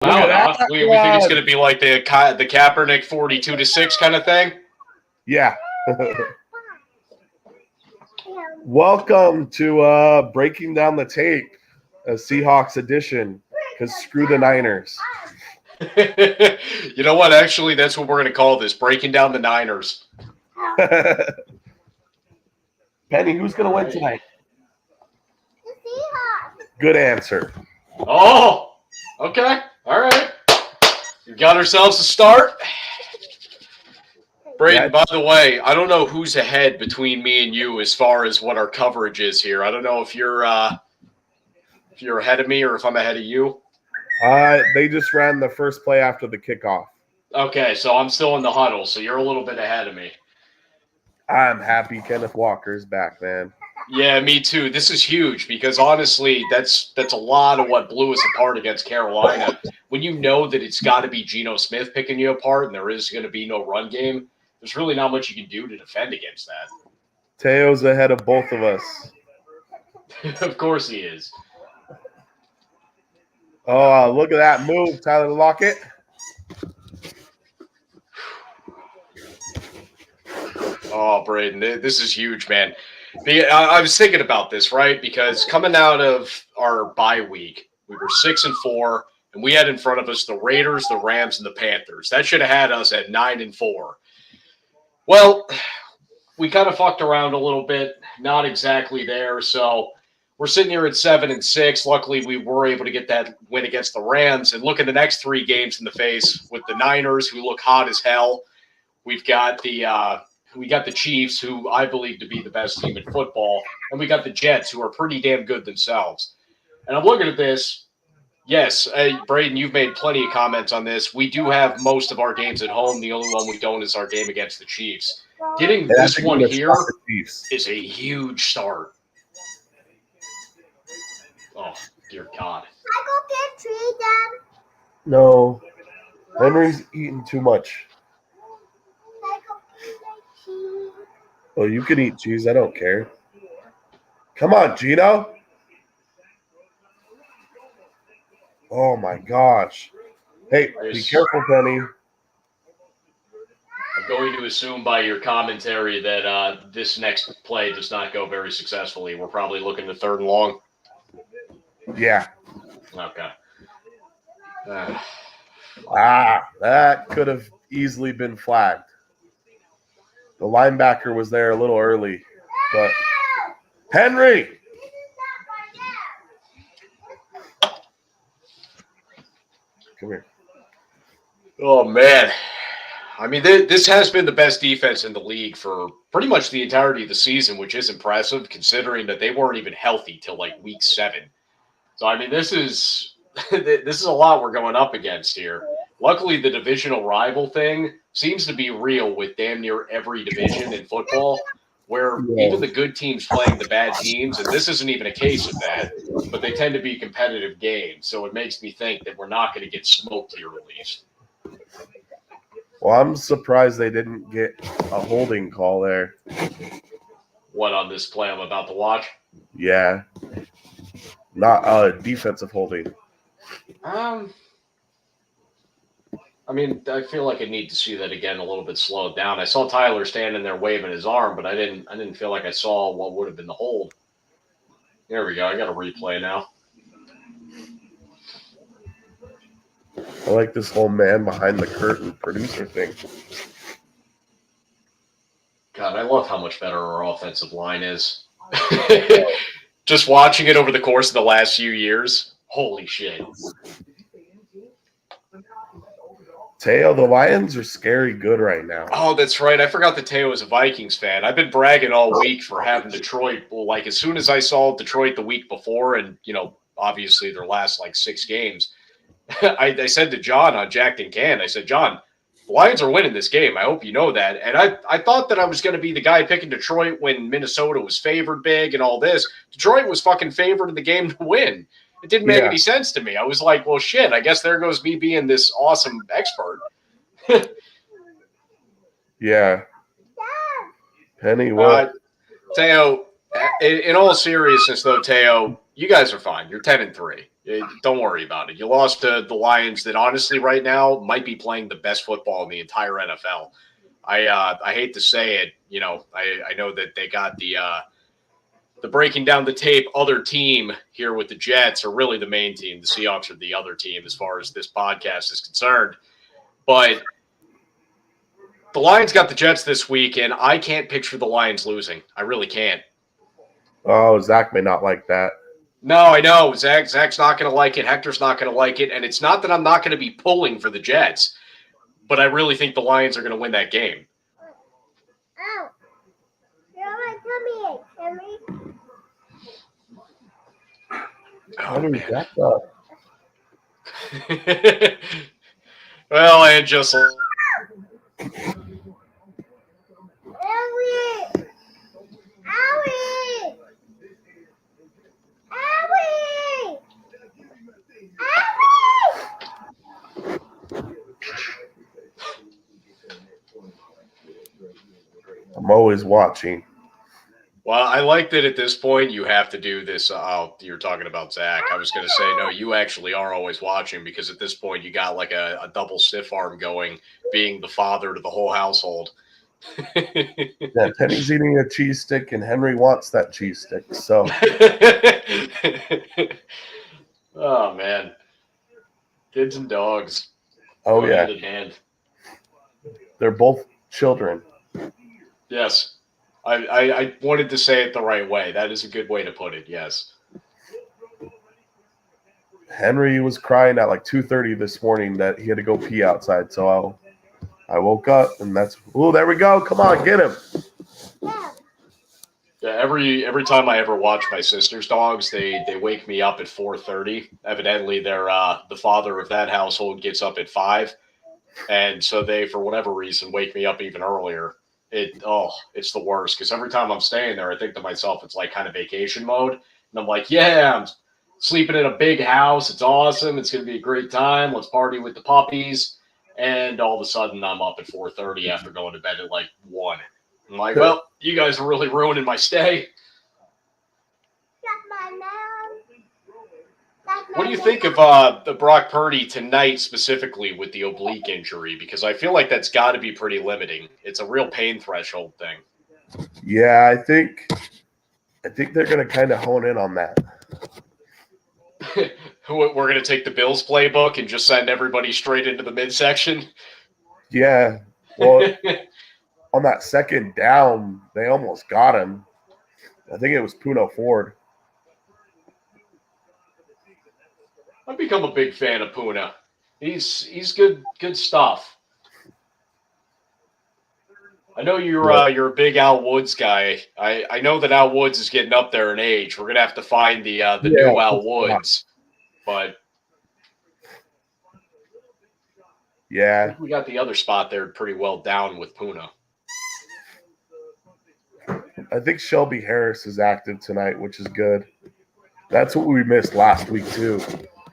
I don't know. We think it's going to be like the Kaepernick 42-6 kind of thing. Yeah. Welcome to Breaking Down the Tape, a Seahawks edition, because screw the Niners. You know what? Actually, that's what we're going to call this, Breaking Down the Niners. Penny, who's going to win tonight? The Seahawks. Good answer. Oh, okay. All right. We got ourselves a start. Braden, by the way, I don't know who's ahead between me and you as far as what our coverage is here. I don't know if you're ahead of me or if I'm ahead of you. They just ran the first play after the kickoff. Okay, so I'm still in the huddle, so you're a little bit ahead of me. I'm happy Kenneth Walker's back, man. Yeah, me too. This is huge because honestly, that's a lot of what blew us apart against Carolina. When you know that it's got to be Geno Smith picking you apart and there is going to be no run game, there's really not much you can do to defend against that. Teo's ahead of both of us. Of course he is. Oh, look at that move, Tyler Lockett. Oh, Braden, this is huge, man. I was thinking about this, right? Because coming out of our bye week, we were 6-4, and we had in front of us the Raiders, the Rams, and the Panthers. That should have had us at 9-4. Well, we kind of fucked around a little bit, not exactly there. So we're sitting here at 7-6. Luckily, we were able to get that win against the Rams. And look at the next three games in the face with the Niners, who look hot as hell. We've got the Chiefs, who I believe to be the best team in football, and we got the Jets, who are pretty damn good themselves. And I'm looking at this. Yes, Braden, you've made plenty of comments on this. We do have most of our games at home. The only one we don't is our game against the Chiefs. Getting this one here is a huge start. Oh, dear God. I go get trees, Dad. No. Henry's eating too much. I go get cheese. Oh, you can eat cheese. I don't care. Come on, Gino. Oh, my gosh. Hey, be careful, Penny. I'm going to assume by your commentary that this next play does not go very successfully. We're probably looking to 3rd and long. Yeah. Okay. That could have easily been flagged. The linebacker was there a little early, but Henry. Come here. Oh, man. I mean, this has been the best defense in the league for pretty much the entirety of the season, which is impressive considering that they weren't even healthy till like week 7. So, I mean, this is a lot we're going up against here. Luckily, the divisional rival thing seems to be real with damn near every division in football, where even the good teams playing the bad teams, and this isn't even a case of that, but they tend to be competitive games. So it makes me think that we're not going to get smoked here at least. Well, I'm surprised they didn't get a holding call there. What, on this play I'm about to watch? Yeah. Not a defensive holding. I mean, I feel like I need to see that again a little bit slowed down. I saw Tyler standing there waving his arm, but I didn't feel like I saw what would have been the hold. There we go. I got a replay now. I like this whole man behind the curtain producer thing. God, I love how much better our offensive line is. Just watching it over the course of the last few years, holy shit. Teo, the Lions are scary good right now. Oh, that's right. I forgot that Teo is a Vikings fan. I've been bragging all week for having Detroit. Well, like as soon as I saw Detroit the week before, and obviously their last like 6 games, I said to John on Jacked and Canned, I said, John, the Lions are winning this game. I hope you know that. And I thought that I was going to be the guy picking Detroit when Minnesota was favored big and all this. Detroit was fucking favored in the game to win. It didn't make any sense to me. I was like, well, shit, I guess there goes me being this awesome expert. Yeah. Penny, what? Teo, in all seriousness, though, Teo, You guys are fine. You're 10-3. Don't worry about it. You lost to the Lions that honestly right now might be playing the best football in the entire NFL. I hate to say it, I know that they got the breaking down the tape other team here with the Jets are really the main team. The Seahawks are the other team as far as this podcast is concerned. But the Lions got the Jets this week, and I can't picture the Lions losing. I really can't. Oh, Zach may not like that. No, I know. Zach's not going to like it. Hector's not going to like it. And it's not that I'm not going to be pulling for the Jets, but I really think the Lions are going to win that game. Ow. You're my tummy ache, Henry. How do we get that? Well, and just Henry. Owie. Owie. Owie. I'm always watching. well, I like that at this point you have to do this. You're talking about Zach. I was going to say, no, you actually are always watching because at this point you got like a double stiff arm going, being the father to the whole household. Yeah, Penny's eating a cheese stick, and Henry wants that cheese stick. So, Oh, man. Kids and dogs. oh Go yeah, hand in hand. they're both children. Yes. I wanted to say it the right way. That is a good way to put it. Yes. Henry was crying at like 2:30 this morning that he had to go pee outside. So I woke up, and there we go. Come on, get him. Yeah. Yeah, every time I ever watch my sister's dogs, they wake me up at 4:30. Evidently, they're the father of that household gets up at 5, and so they, for whatever reason, wake me up even earlier. It's the worst because every time I'm staying there, I think to myself it's like kind of vacation mode, and I'm like, yeah, I'm sleeping in a big house. It's awesome. It's gonna be a great time. Let's party with the puppies. And all of a sudden, I'm up at 4:30 after going to bed at like 1. I'm like, well, you guys are really ruining my stay. That's my mom. What do you think of the Brock Purdy tonight specifically with the oblique injury? Because I feel like that's got to be pretty limiting. It's a real pain threshold thing. Yeah, I think they're gonna kind of hone in on that. We're going to take the Bills playbook and just send everybody straight into the midsection. Yeah, well, on that second down, they almost got him. I think it was Puno Ford. I've become a big fan of Puna. He's good stuff. I know you're a big Al Woods guy. I know that Al Woods is getting up there in age. We're gonna have to find the new Al Woods, but Yeah, we got the other spot there pretty well down with Puna. I think Shelby Harris is active tonight, which is good. That's what we missed last week too.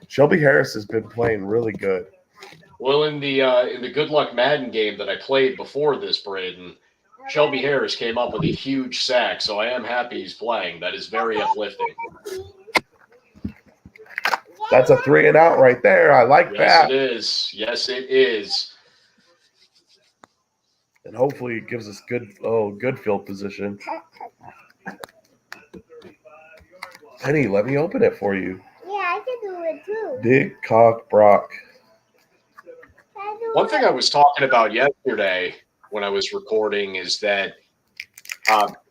Shelby Harris has been playing really good. Well, in the Good Luck Madden game that I played before this, Braden, Shelby Harris came up with a huge sack, so I am happy he's playing. That is very uplifting. That's a 3 and out right there. I like Yes, that. it is. Yes, it is. And hopefully it gives us good field position. Penny, let me open it for you. Yeah, I can do it too. Big Cock Brock. One thing I was talking about yesterday when I was recording is that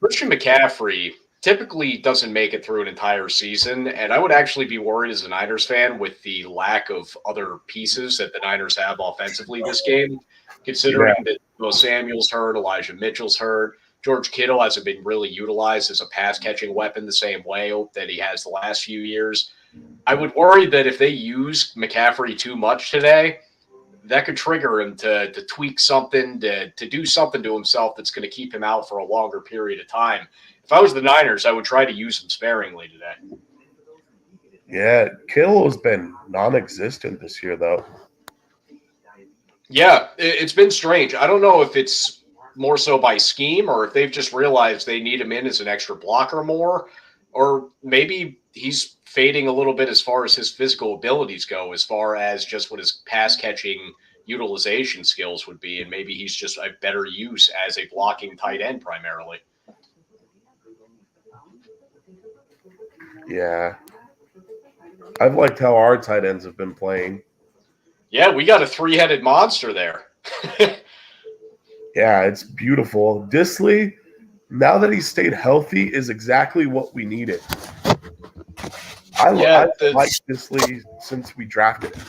Christian McCaffrey typically doesn't make it through an entire season, and I would actually be worried as a Niners fan with the lack of other pieces that the Niners have offensively this game, considering that Mo Samuel's hurt, Elijah Mitchell's hurt, George Kittle hasn't been really utilized as a pass-catching weapon the same way that he has the last few years. I would worry that if they use McCaffrey too much today, that could trigger him to tweak something, to do something to himself that's going to keep him out for a longer period of time. If I was the Niners, I would try to use him sparingly today. Yeah, Kittle's been non-existent this year, though. Yeah, it's been strange. I don't know if it's more so by scheme or if they've just realized they need him in as an extra blocker more, or maybe he's fading a little bit as far as his physical abilities go, as far as just what his pass catching utilization skills would be, and maybe he's just a better use as a blocking tight end primarily. Yeah. I've liked how our tight ends have been playing. Yeah, we got a three-headed monster there. Yeah, it's beautiful. Disley, now that he's stayed healthy, is exactly what we needed. I like Disley since we drafted him.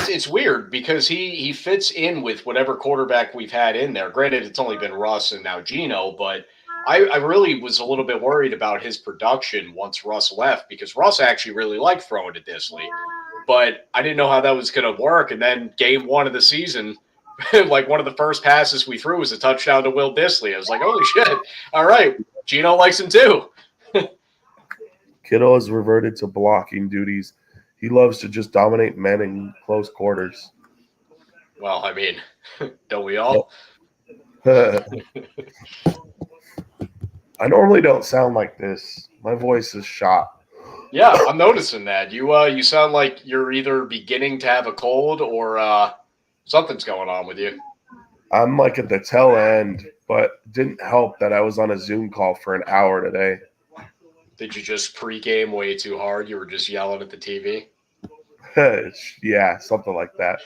It's weird because he fits in with whatever quarterback we've had in there. Granted, it's only been Russ and now Geno, but I really was a little bit worried about his production once Russ left because Russ actually really liked throwing to Disley. But I didn't know how that was going to work. And then game one of the season, like one of the first passes we threw was a touchdown to Will Disley. I was like, holy shit. All right. Geno likes him too. Kittle has reverted to blocking duties. He loves to just dominate men in close quarters. Well, I mean, don't we all? I normally don't sound like this. My voice is shot. Yeah, I'm noticing that. You sound like you're either beginning to have a cold or something's going on with you. I'm like at the tail end, but didn't help that I was on a Zoom call for an hour today. Did you just pregame way too hard? You were just yelling at the TV? Yeah, something like that.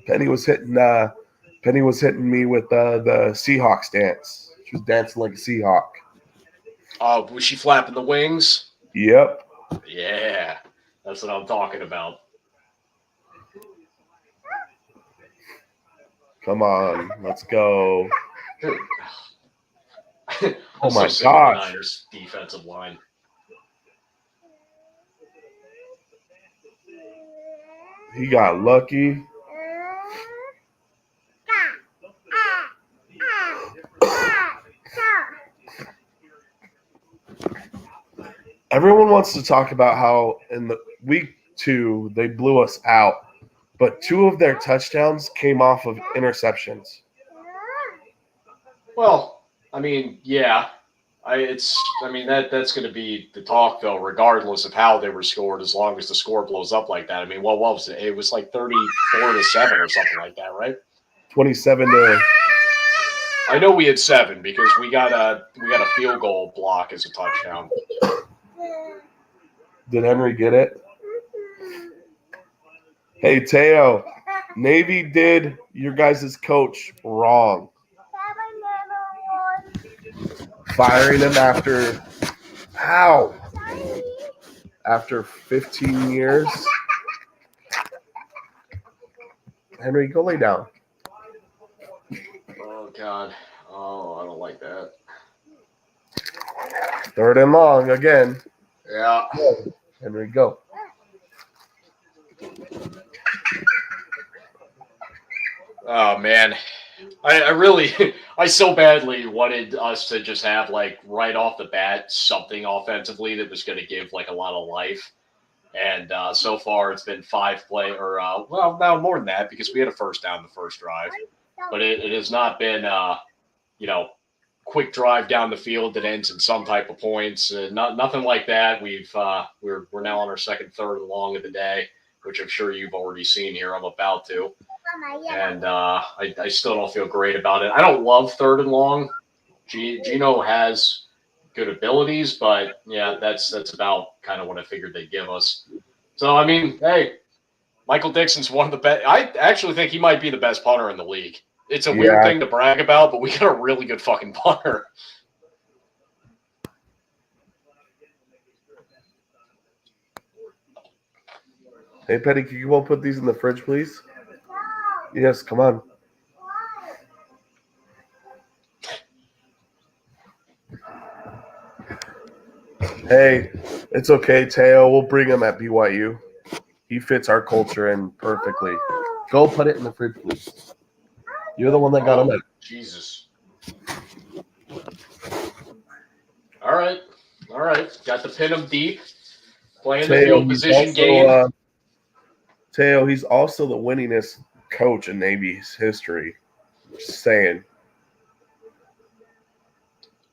Penny was hitting me with the Seahawks dance. She was dancing like a Seahawk. Oh, was she flapping the wings? Yep. Yeah, that's what I'm talking about. Come on, let's go. Dude. Oh my gosh. Niners defensive line. He got lucky. Everyone wants to talk about how in the week 2 they blew us out, but 2 of their touchdowns came off of interceptions. Well, I mean, yeah. That's going to be the talk, though, regardless of how they were scored, as long as the score blows up like that. I mean, what was it? It was like 34-7 or something like that, right? 27 to. I know we had 7 because we got a field goal block as a touchdown. Did Henry get it? Hey, Teo, Navy did your guys' coach wrong. Firing him after 15 years. Henry, go lay down. Oh, God. Oh, I don't like that. 3rd and long again. Yeah. Henry, go. Oh, man. I so badly wanted us to just have, like, right off the bat, something offensively that was going to give, like, a lot of life. And so far it's been 5 play or, well, no, more than that because we had a first down the first drive. But it has not been, quick drive down the field that ends in some type of points. Nothing like that. We're now on our second, third and long of the day, which I'm sure you've already seen here. I'm about to. And I still don't feel great about it. I don't love 3rd and long. Geno has good abilities, but yeah, that's about kind of what I figured they'd give us. So, I mean, hey, Michael Dixon's one of the best. I actually think he might be the best punter in the league. It's a weird thing to brag about, but we got a really good fucking punter. Hey, Petty, can you all put these in the fridge, please? Yes, come on. Hey, it's okay, Teo. We'll bring him at BYU. He fits our culture in perfectly. Go put it in the fridge, please. You're the one that got him. Jesus. All right. Got to pin him deep. Playing the field position game. Teo, he's also the winningest coach in Navy's history. Just saying.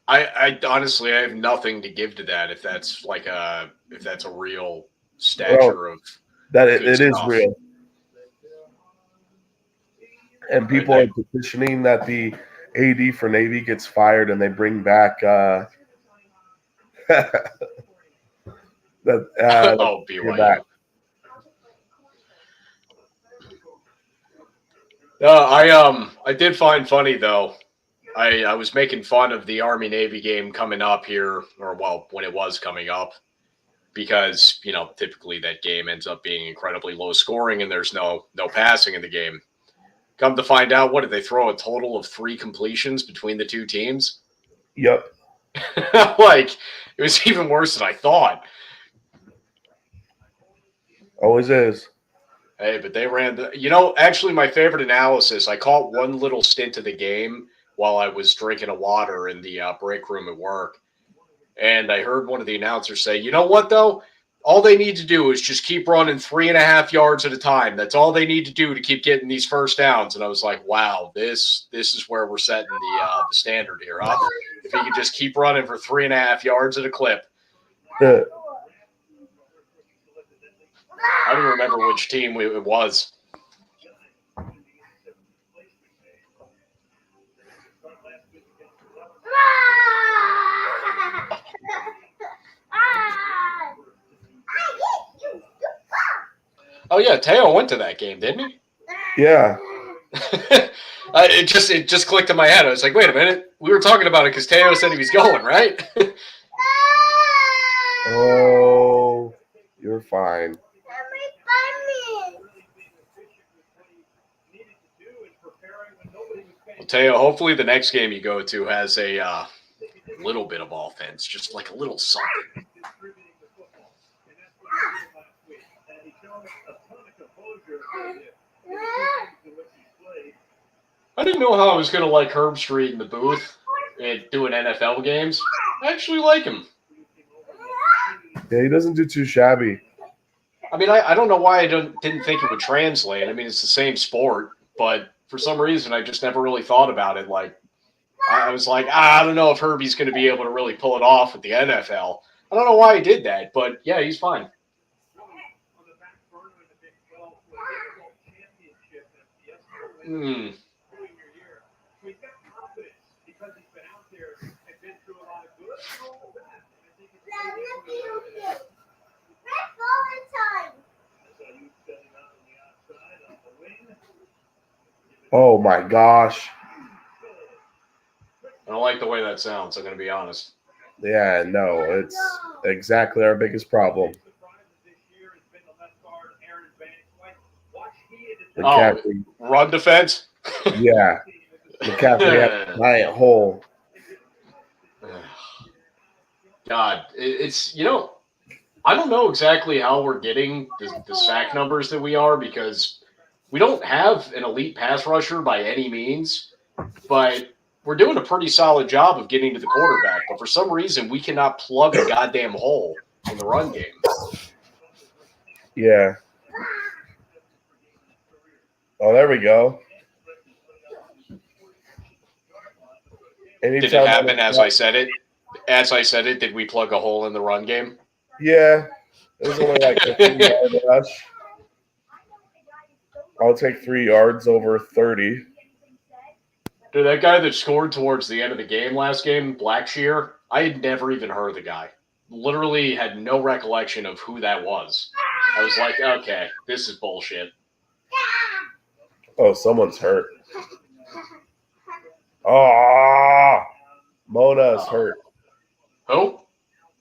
I honestly I have nothing to give to that if that's a real stature of That good it is stuff. real. And people I- are petitioning that the AD for Navy gets fired and they bring back that oh, you're BYU. back. I did find funny though. I was making fun of the Army Navy game coming up here, or well, when it was coming up, because typically that game ends up being incredibly low scoring and there's no passing in the game. Come to find out, what did they throw a total of 3 completions between the two teams? Yep. Like it was even worse than I thought. Always is. Hey, but they ran actually my favorite analysis, I caught one little stint of the game while I was drinking a water in the break room at work. And I heard one of the announcers say, you know what, though? All they need to do is just keep running 3.5 yards at a time. That's all they need to do to keep getting these first downs. And I was like, wow, this is where we're setting the standard here, huh? If he could just keep running for 3.5 yards at a clip. The, I don't remember which team it was. Oh yeah, Teo went to that game, didn't he? yeah. It just clicked in my head. I was like, wait a minute, we were talking about it because Teo said he was going, right? Oh, you're fine. Well, Teo, hopefully the next game you go to has a little bit of offense, just like a little something. I didn't know how I was going to like Herb Street in the booth and doing NFL games. I actually like him. Yeah, he doesn't do too shabby. I mean, I don't know why I didn't think it would translate. I mean, it's the same sport, but for some reason, I just never really thought about it. Like, I was like, I don't know if Herbie's going to be able to really pull it off with the NFL. I don't know why he did that, but yeah, he's fine. Hmm. Oh my gosh. I don't like the way that sounds, I'm going to be honest. Yeah, no, it's exactly our biggest problem. McCaffrey, Run defense? yeah. McCaffrey had a giant hole. God, it's, I don't know exactly how we're getting the sack numbers that we are because we don't have an elite pass rusher by any means, but we're doing a pretty solid job of getting to the quarterback. But for some reason, we cannot plug a goddamn hole in the run game. Yeah. Oh, there we go. Did it happen as I said it? As I said it, did we plug a hole in the run game? Yeah. It was only like a 3-yard rush. I'll take 3 yards over 30. Dude, that guy that scored towards the end of the game last game, Blackshear, I had never even heard of the guy. Literally had no recollection of who that was. I was like, okay, this is bullshit. Oh, someone's hurt. Oh, Mona's hurt. Who?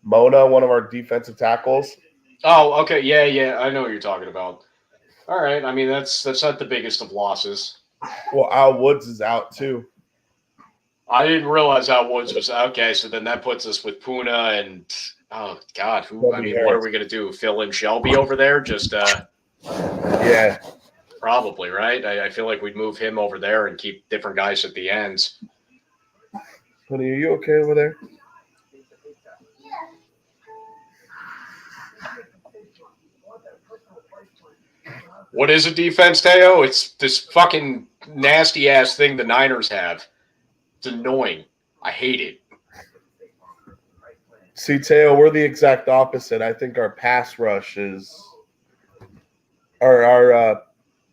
Mona, one of our defensive tackles. Oh, okay. Yeah. I know what you're talking about. All right. I mean, that's not the biggest of losses. Well, Al Woods is out too. I didn't realize Al Woods was okay. So then that puts us with Puna and oh god, who? I mean, what are we gonna do? Fill in Shelby over there? Just yeah, probably right. I feel like we'd move him over there and keep different guys at the ends. Honey, are you okay over there? What is a defense, Teo? It's this fucking nasty ass thing the Niners have. It's annoying. I hate it. See, Teo, we're the exact opposite. I think our pass rush is our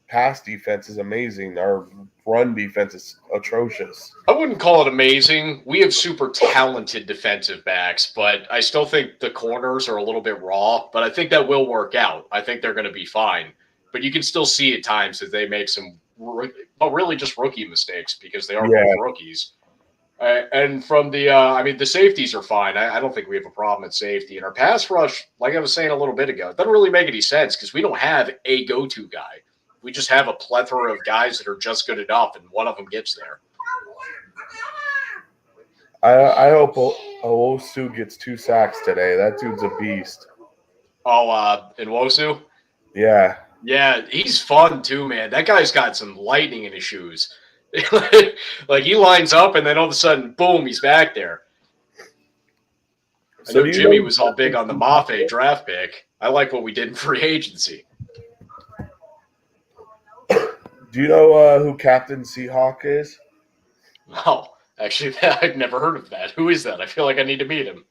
pass defense is amazing. Our run defense is atrocious. I wouldn't call it amazing. We have super talented defensive backs, but I still think the corners are a little bit raw, but I think that will work out. I think they're going to be fine. But you can still see at times that they make some, really just rookie mistakes because they are both rookies. And from the safeties are fine. I don't think we have a problem at safety. And our pass rush, like I was saying a little bit ago, it doesn't really make any sense because we don't have a go-to guy. We just have a plethora of guys that are just good enough, and one of them gets there. I hope Owosu gets 2 sacks today. That dude's a beast. Oh, Nwosu? Yeah. Yeah, he's fun too, man. That guy's got some lightning in his shoes. Like he lines up, and then all of a sudden, boom, he's back there. I know Jimmy was all big on the Mafe draft pick. I like what we did in free agency. Do you know who Captain Seahawk is? No, actually, I've never heard of that. Who is that? I feel like I need to meet him.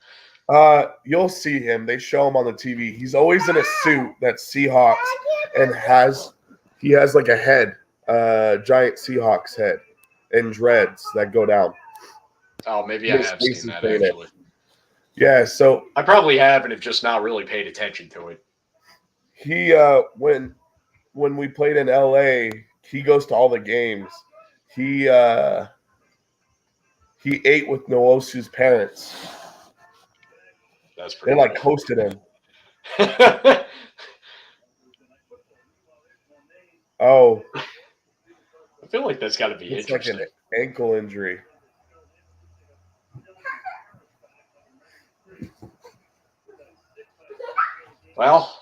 You'll see him. They show him on the TV. He's always in a suit that's Seahawks and he has like a head, giant Seahawks head and dreads that go down. Oh, maybe I have seen that actually. Yeah, so I probably have and have just not really paid attention to it. He when we played in LA, he goes to all the games. He ate with Nwosu's parents. That's pretty They like hosted him. Oh. I feel like that's got to be interesting. Like an ankle injury. Well,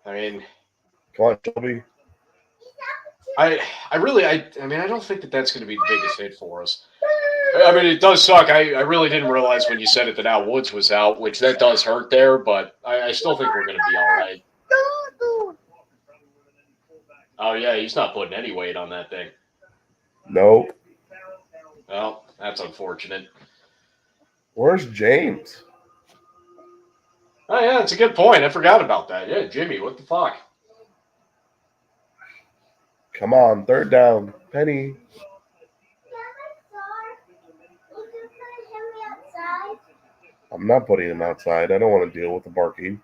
I mean, come on, Shelby. I don't think that that's going to be the biggest hit for us. I mean, it does suck. I really didn't realize when you said it that Al Woods was out, which that does hurt there, but I still think we're going to be all right. Oh, yeah, he's not putting any weight on that thing. Nope. Well, that's unfortunate. Where's James? Oh, yeah, that's a good point. I forgot about that. Yeah, Jimmy, what the fuck? Come on, 3rd down. Penny. I'm not putting him outside. I don't want to deal with the barking.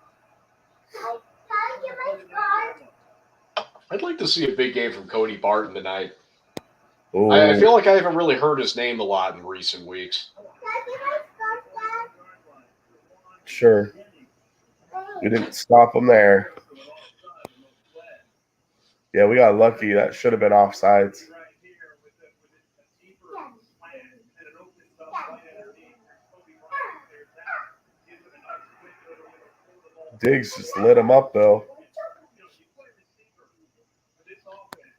I'd like to see a big game from Cody Barton tonight. Ooh. I feel like I haven't really heard his name a lot in recent weeks. Sure. We didn't stop him there. Yeah, we got lucky. That should have been offsides. Diggs just lit him up, though.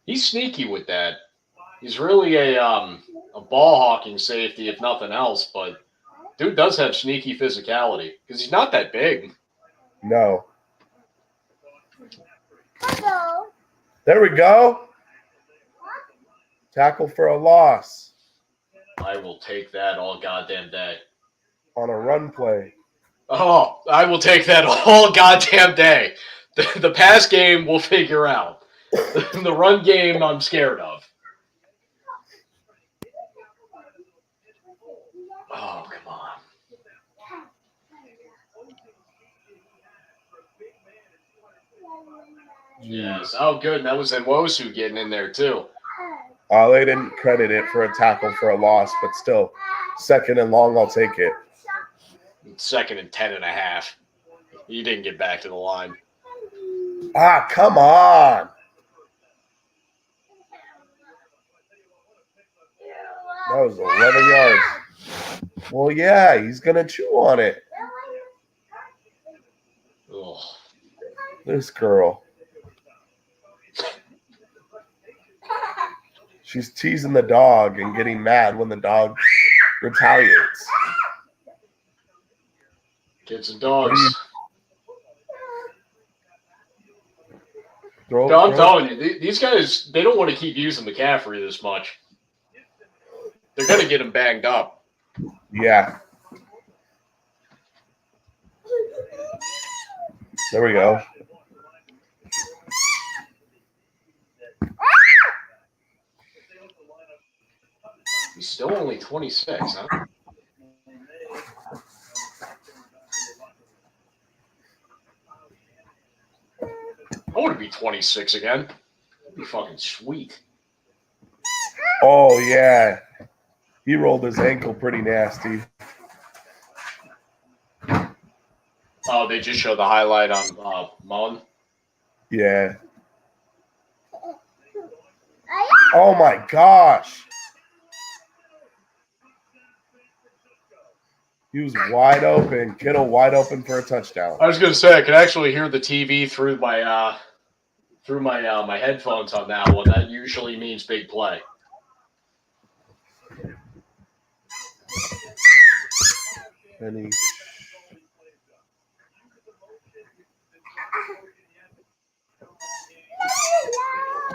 He's sneaky with that. He's really a ball hawking safety, if nothing else. But dude does have sneaky physicality because he's not that big. No. Hello. There we go. Tackle for a loss. I will take that all goddamn day. On a run play. Oh, I will take that all goddamn day. The pass game we'll figure out. The run game I'm scared of. Oh, come on. Yes. Oh, good. And that was Nwosu getting in there, too. They didn't credit it for a tackle for a loss, but still, 2nd and long, I'll take it. 2nd and 10.5. He didn't get back to the line. Ah, come on. That was 11 yards. Well, yeah, he's going to chew on it. Ugh. This girl. She's teasing the dog and getting mad when the dog retaliates. Kids and dogs. I'm telling you, these guys, they don't want to keep using McCaffrey this much. They're going to get him banged up. Yeah. There we go. He's still only 26, huh? I want to be 26 again. That'd be fucking sweet. Oh, yeah. He rolled his ankle pretty nasty. Oh, they just showed the highlight on Mullen. Yeah. Oh, my gosh. He was wide open. Kittle wide open for a touchdown. I was gonna say I could actually hear the TV through my my headphones on that one. That usually means big play. And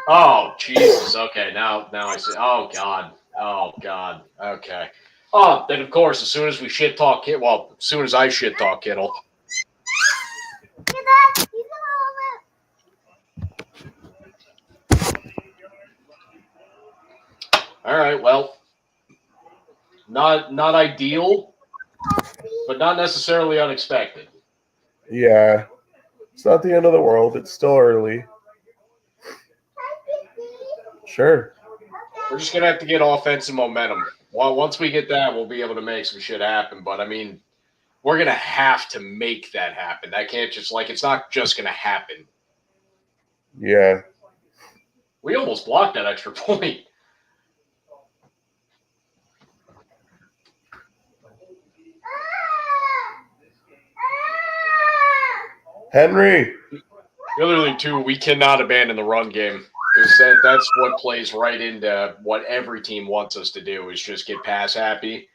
Oh Jesus! Okay, now I see. Oh God! Oh God! Okay. Oh, then of course, as soon as we shit talk Kittle, well, as soon as I shit talk Kittle. All right. Well, not ideal, but not necessarily unexpected. yeah. It's not the end of the world. It's still early. Sure. We're just gonna have to get offensive momentum. Well, once we get that, we'll be able to make some shit happen. But I mean, we're gonna have to make that happen. That can't just it's not just gonna happen. Yeah. We almost blocked that extra point. Henry. The other thing too, we cannot abandon the run game because that's what plays right into what every team wants us to do is just get pass happy.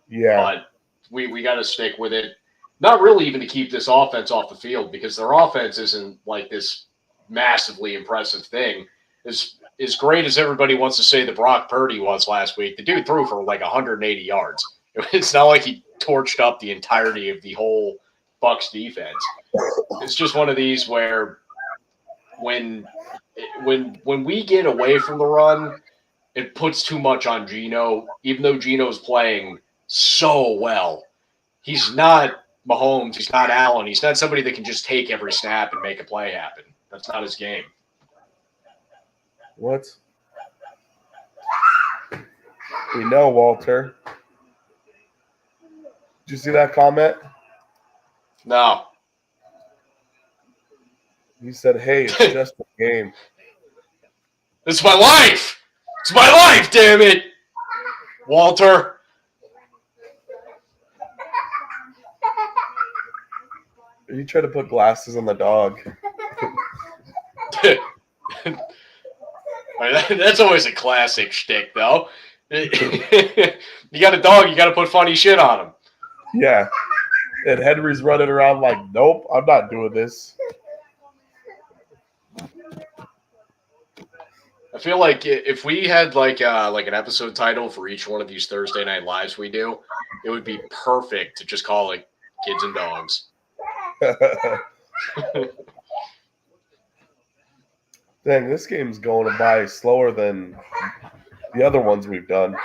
Yeah. But we got to stick with it. Not really even to keep this offense off the field because their offense isn't like this massively impressive thing. As great as everybody wants to say that Brock Purdy was last week, the dude threw for like 180 yards. It's not like he torched up the entirety of the whole Bucs defense. It's just one of these where when we get away from the run, it puts too much on Geno, even though Geno's playing so well. He's not Mahomes. He's not Allen. He's not somebody that can just take every snap and make a play happen. That's not his game. What? We know, Walter. Did you see that comment? No. He said, hey, it's just a game. This is my life. It's my life, damn it. Walter. You try to put glasses on the dog. That's always a classic shtick, though. You got a dog, you got to put funny shit on him. Yeah. And Henry's running around like, nope, I'm not doing this. I feel like if we had like an episode title for each one of these Thursday night lives we do, it would be perfect to just call it Kids and Dogs. Dang, this game's going by slower than the other ones we've done.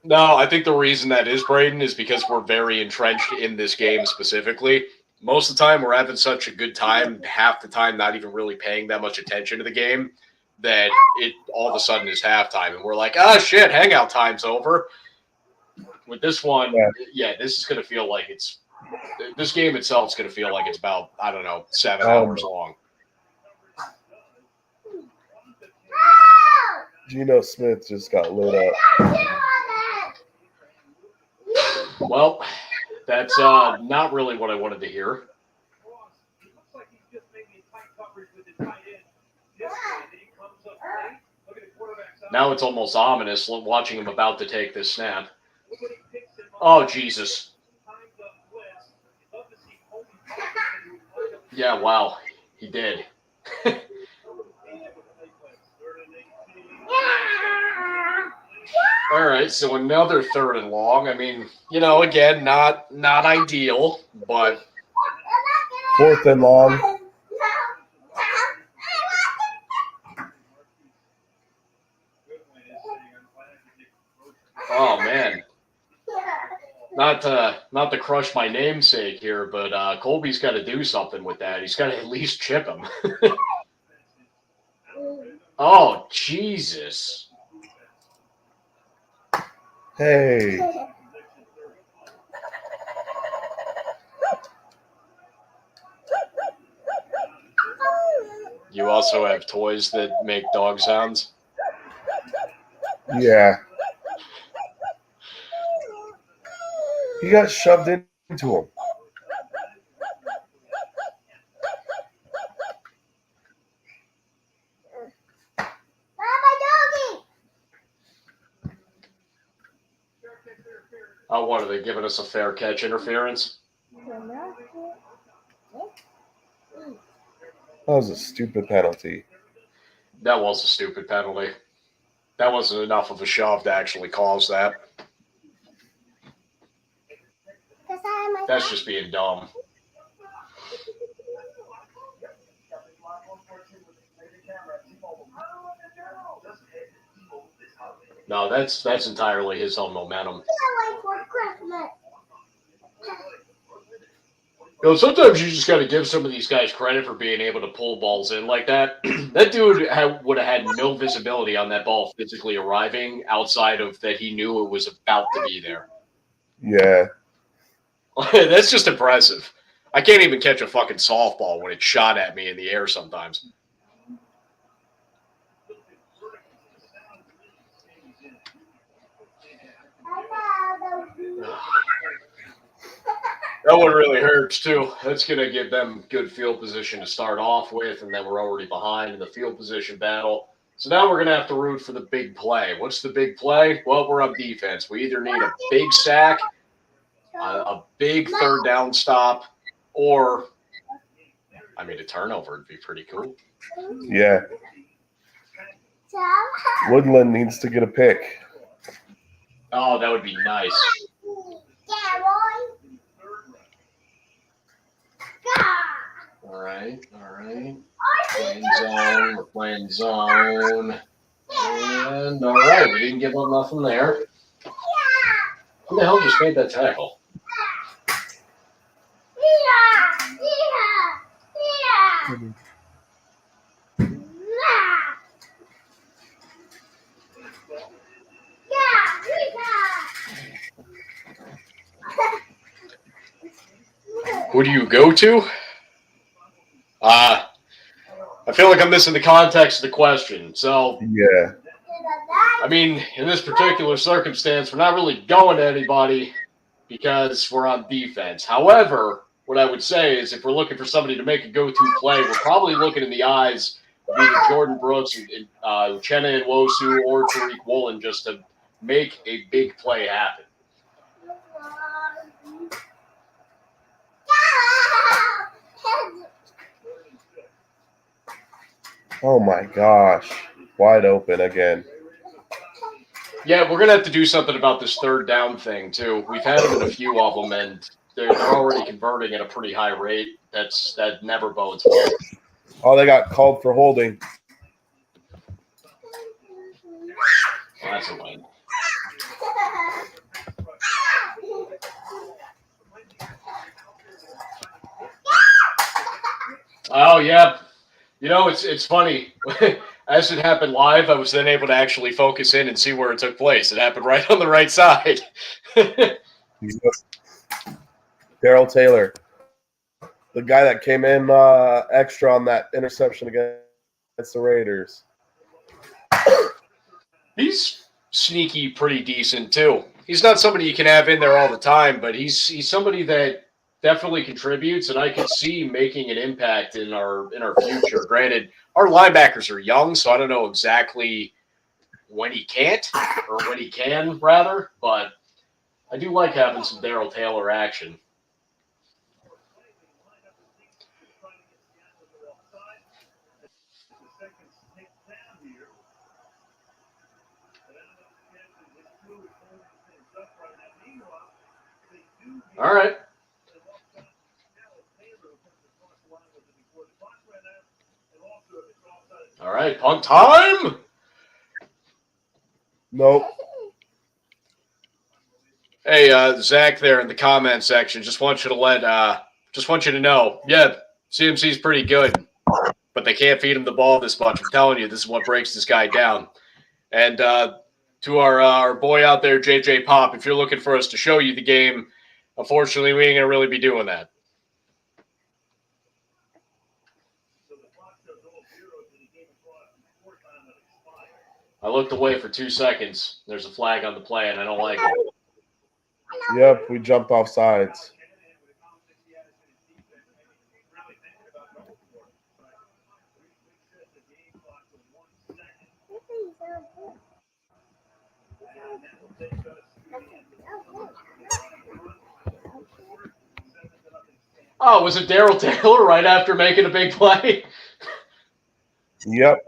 No, I think the reason that is, Braden, is because we're very entrenched in this game specifically. Most of the time, we're having such a good time, half the time not even really paying that much attention to the game, that it all of a sudden is halftime. And we're like, shit, hangout time's over. With this one, yeah this is going to feel like this game itself is going to feel like it's about, 7 hours long. Geno Smith just got lit up. Well, that's not really what I wanted to hear. Now it's almost ominous watching him about to take this snap. Oh, Jesus. Yeah, wow. He did. All right, so another 3rd and long. I mean, again, not ideal, but 4th and long. Oh man, not to crush my namesake here, but Colby's got to do something with that. He's got to at least chip him. Oh Jesus! Hey. You also have toys that make dog sounds? Yeah. He got shoved into him. Oh, what, are they giving us a fair catch interference? That was a stupid penalty. That was a stupid penalty. That wasn't enough of a shove to actually cause that. That's just being dumb. No, that's entirely his own momentum. You know, sometimes you just got to give some of these guys credit for being able to pull balls in like that. That dude would have had no visibility on that ball physically arriving outside of that he knew it was about to be there. Yeah. That's just impressive. I can't even catch a fucking softball when it's shot at me in the air sometimes. That one really hurts, too. That's going to give them good field position to start off with, and then we're already behind in the field position battle. So now we're going to have to root for the big play. What's the big play? Well, we're on defense. We either need a big sack, a big third down stop, or, I mean, a turnover would be pretty cool. Yeah. Woodland needs to get a pick. Oh, that would be nice. All right. We're playing zone. And all right, we didn't give up nothing there. Who the hell just made that tackle? Who do you go to? I feel like I'm missing the context of the question. So, Yeah. I mean, in this particular circumstance, we're not really going to anybody because we're on defense. However, what I would say is if we're looking for somebody to make a go-to play, we're probably looking in the eyes of either Jordan Brooks, Uchenna Nwosu, or Tariq Woolen just to make a big play happen. Oh my gosh. Wide open again. Yeah, we're going to have to do something about this third down thing, too. We've had them in a few of them, and they're already converting at a pretty high rate. That never bodes well. Oh, they got called for holding. That's a win. Oh, yeah. You know, it's funny. As it happened live, I was then able to actually focus in and see where it took place. It happened right on the right side. Darrell Taylor, the guy that came in extra on that interception against the Raiders. He's sneaky pretty decent, too. He's not somebody you can have in there all the time, but he's somebody that definitely contributes, and I could see making an impact in our future. Granted, our linebackers are young, so I don't know exactly when he can't, or when he can, rather, but I do like having some Darrell Taylor action. All right. All right, punt time. Nope. Hey, Zach, there in the comment section, just want you to know, yeah, CMC's pretty good, but they can't feed him the ball this much. I'm telling you, this is what breaks this guy down. And to our boy out there, JJ Pop, if you're looking for us to show you the game, unfortunately, we ain't gonna really be doing that. I looked away for 2 seconds. There's a flag on the play, and I don't like it. Yep, we jumped off sides. Oh, was it Daryl Taylor right after making a big play? Yep.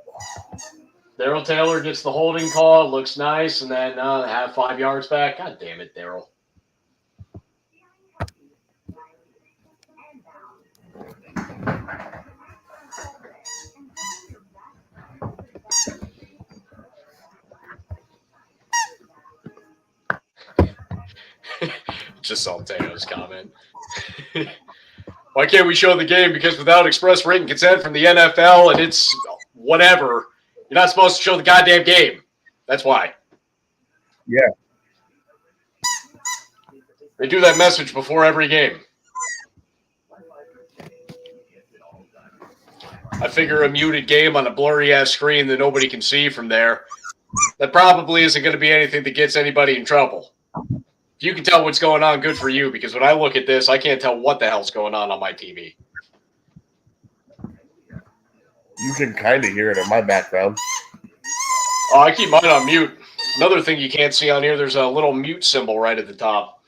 Daryl Taylor gets the holding call. It looks nice, and then have 5 yards back. God damn it, Daryl. Just saw Teo's comment. Why can't we show the game? Because without express written consent from the NFL and it's whatever, you're not supposed to show the goddamn game. That's why. Yeah. They do that message before every game. I figure a muted game on a blurry-ass screen that nobody can see from there, that probably isn't going to be anything that gets anybody in trouble. If you can tell what's going on, good for you, because when I look at this, I can't tell what the hell's going on my TV. You can kind of hear it in my background. Oh, I keep mine on mute. Another thing you can't see on here, there's a little mute symbol right at the top.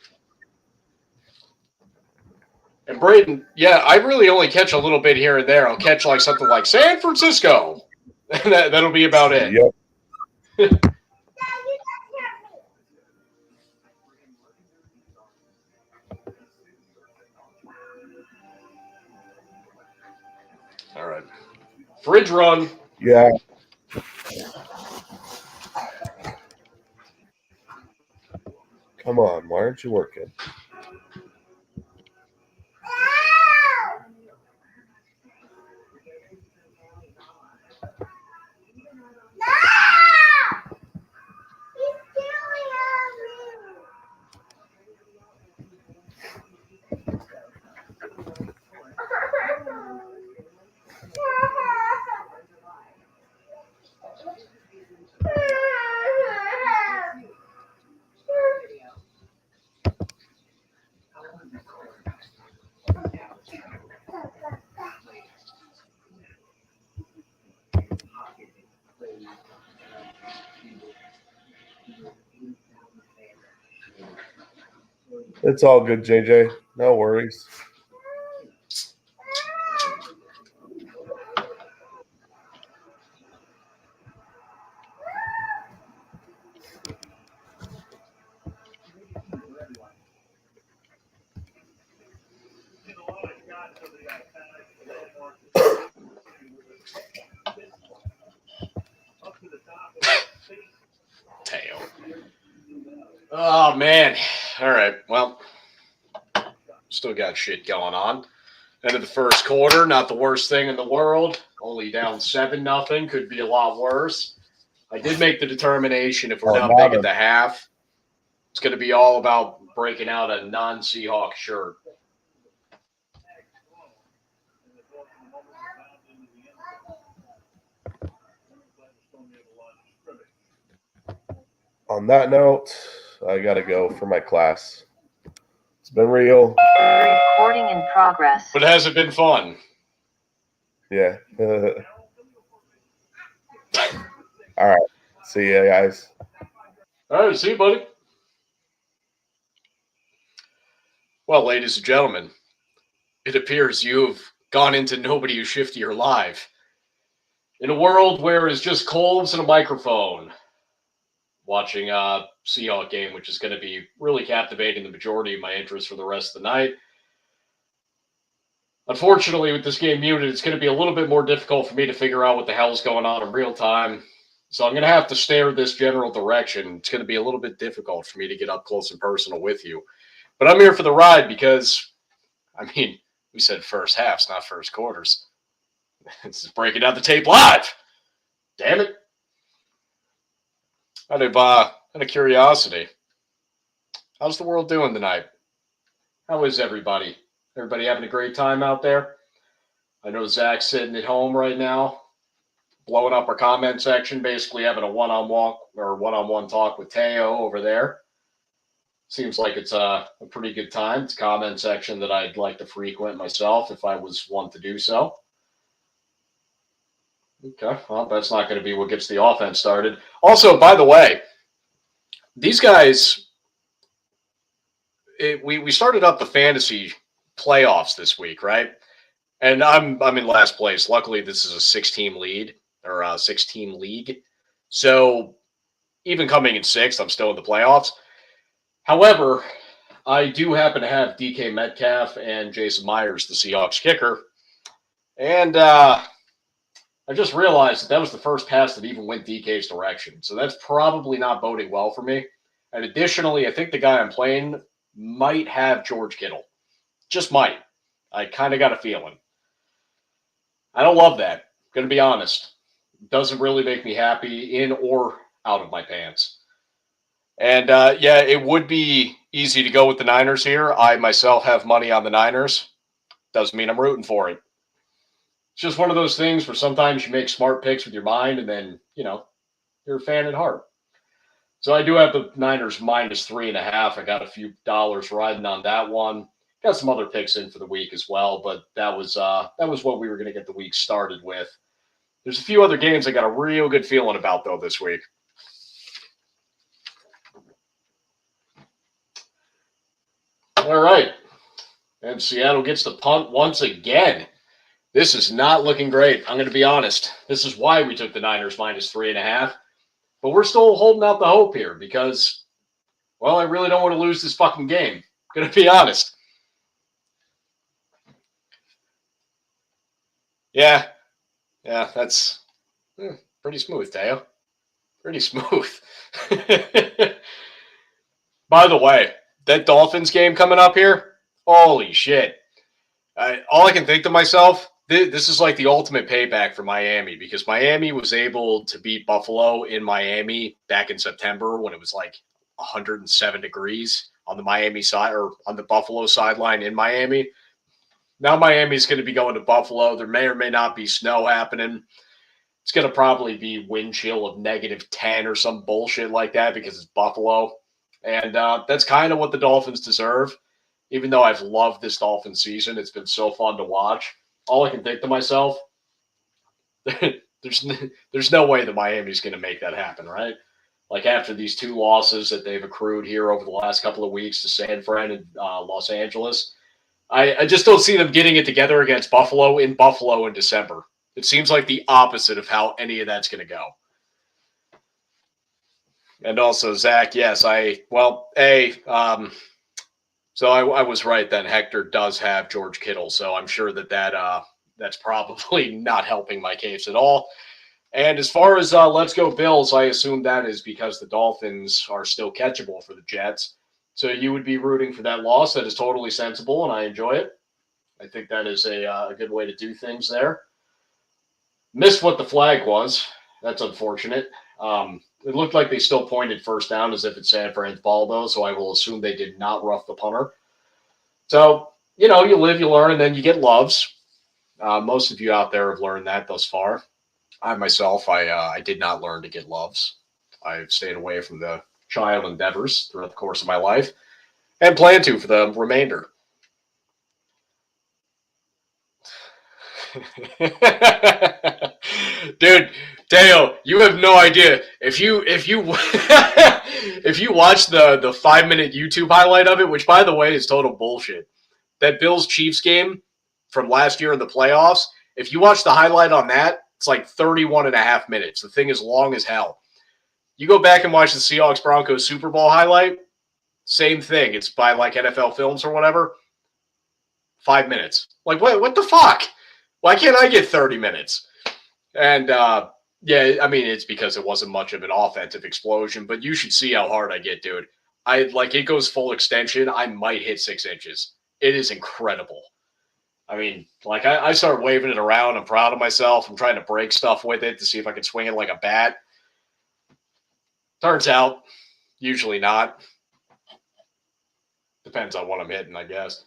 And Braden, yeah, I really only catch a little bit here and there. I'll catch like something like San Francisco. That'll be about it. Yep. All right. Fridge run. Yeah. Come on, why aren't you working? It's all good, JJ. No worries. Teo. Oh, man. All right. Well, still got shit going on. End of the first quarter, not the worst thing in the world. Only down 7-0. Could be a lot worse. I did make the determination if we're down big at the half, it's going to be all about breaking out a non-Seahawks shirt. On that note, I got to go for my class. It's been real. Recording in progress. But has it been fun? Yeah. All right. See ya, guys. All right, see you, buddy. Well, ladies and gentlemen, it appears you have gone into Nobody Who's Shifty or Live. In a world where it's just Colves and a microphone, watching a Seahawks game, which is going to be really captivating the majority of my interest for the rest of the night. Unfortunately, with this game muted, it's going to be a little bit more difficult for me to figure out what the hell is going on in real time. So I'm going to have to stare this general direction. It's going to be a little bit difficult for me to get up close and personal with you. But I'm here for the ride because, I mean, we said first halves, not first quarters. This is breaking down the tape live. Damn it. Out of curiosity, how's the world doing tonight? How is everybody? Everybody having a great time out there? I know Zach's sitting at home right now, blowing up our comment section, basically having a one-on-one talk with Teo over there. Seems like it's a pretty good time. It's a comment section that I'd like to frequent myself if I was one to do so. Okay, well, that's not going to be what gets the offense started. Also, by the way, these guys, we started up the fantasy playoffs this week, right? And I'm in last place. Luckily, this is a 6-team lead or a 6-team league. So even coming in sixth, I'm still in the playoffs. However, I do happen to have DK Metcalf and Jason Myers, the Seahawks kicker. And I just realized that was the first pass that even went DK's direction. So that's probably not boding well for me. And additionally, I think the guy I'm playing might have George Kittle. Just might. I kind of got a feeling. I don't love that. I'm going to be honest. It doesn't really make me happy in or out of my pants. And yeah, it would be easy to go with the Niners here. I myself have money on the Niners. Doesn't mean I'm rooting for it. It's just one of those things where sometimes you make smart picks with your mind and then, you're a fan at heart. So I do have the Niners minus 3.5. I got a few dollars riding on that one. Got some other picks in for the week as well, but that was what we were going to get the week started with. There's a few other games I got a real good feeling about, though, this week. All right. And Seattle gets the punt once again. This is not looking great. I'm going to be honest. This is why we took the Niners minus 3.5. But we're still holding out the hope here because, well, I really don't want to lose this fucking game. I'm going to be honest. Yeah, that's pretty smooth, Teo. Pretty smooth. By the way, that Dolphins game coming up here, holy shit. All I can think to myself, this is like the ultimate payback for Miami because Miami was able to beat Buffalo in Miami back in September when it was like 107 degrees on the Miami side or on the Buffalo sideline in Miami. Now Miami's going to be going to Buffalo. There may or may not be snow happening. It's going to probably be wind chill of -10 or some bullshit like that because it's Buffalo. And that's kind of what the Dolphins deserve. Even though I've loved this Dolphins season, it's been so fun to watch. All I can think to myself, there's no way that Miami's going to make that happen, right? Like after these 2 losses that they've accrued here over the last couple of weeks to San Fran and Los Angeles, I just don't see them getting it together against Buffalo in December. It seems like the opposite of how any of that's going to go. And also, Zach, yes, so I was right then. Hector does have George Kittle, so I'm sure that's probably not helping my case at all. And as far as let's go Bills, I assume that is because the Dolphins are still catchable for the Jets. So you would be rooting for that loss. That is totally sensible, and I enjoy it. I think that is a good way to do things there. Missed what the flag was. That's unfortunate. It looked like they still pointed first down as if it's San Fran's ball, though, so I will assume they did not rough the punter. So, you live, you learn, and then you get loves. Most of you out there have learned that thus far. I myself, I did not learn to get loves. I've stayed away from the child endeavors throughout the course of my life and plan to for the remainder. Dude, Dale, you have no idea. If you if you watch the 5-minute YouTube highlight of it, which by the way is total bullshit, that Bills Chiefs game from last year in the playoffs, if you watch the highlight on that, it's like 31.5 minutes. The thing is long as hell. You go back and watch the Seahawks Broncos Super Bowl highlight, same thing. It's by like NFL Films or whatever. 5 minutes. Like, what the fuck? Why can't I get 30 minutes? And, yeah, I mean, it's because it wasn't much of an offensive explosion, but you should see how hard I get, dude. It goes full extension. I might hit 6 inches. It is incredible. I mean, like, I start waving it around. I'm proud of myself. I'm trying to break stuff with it to see if I can swing it like a bat. Turns out, usually not. Depends on what I'm hitting, I guess.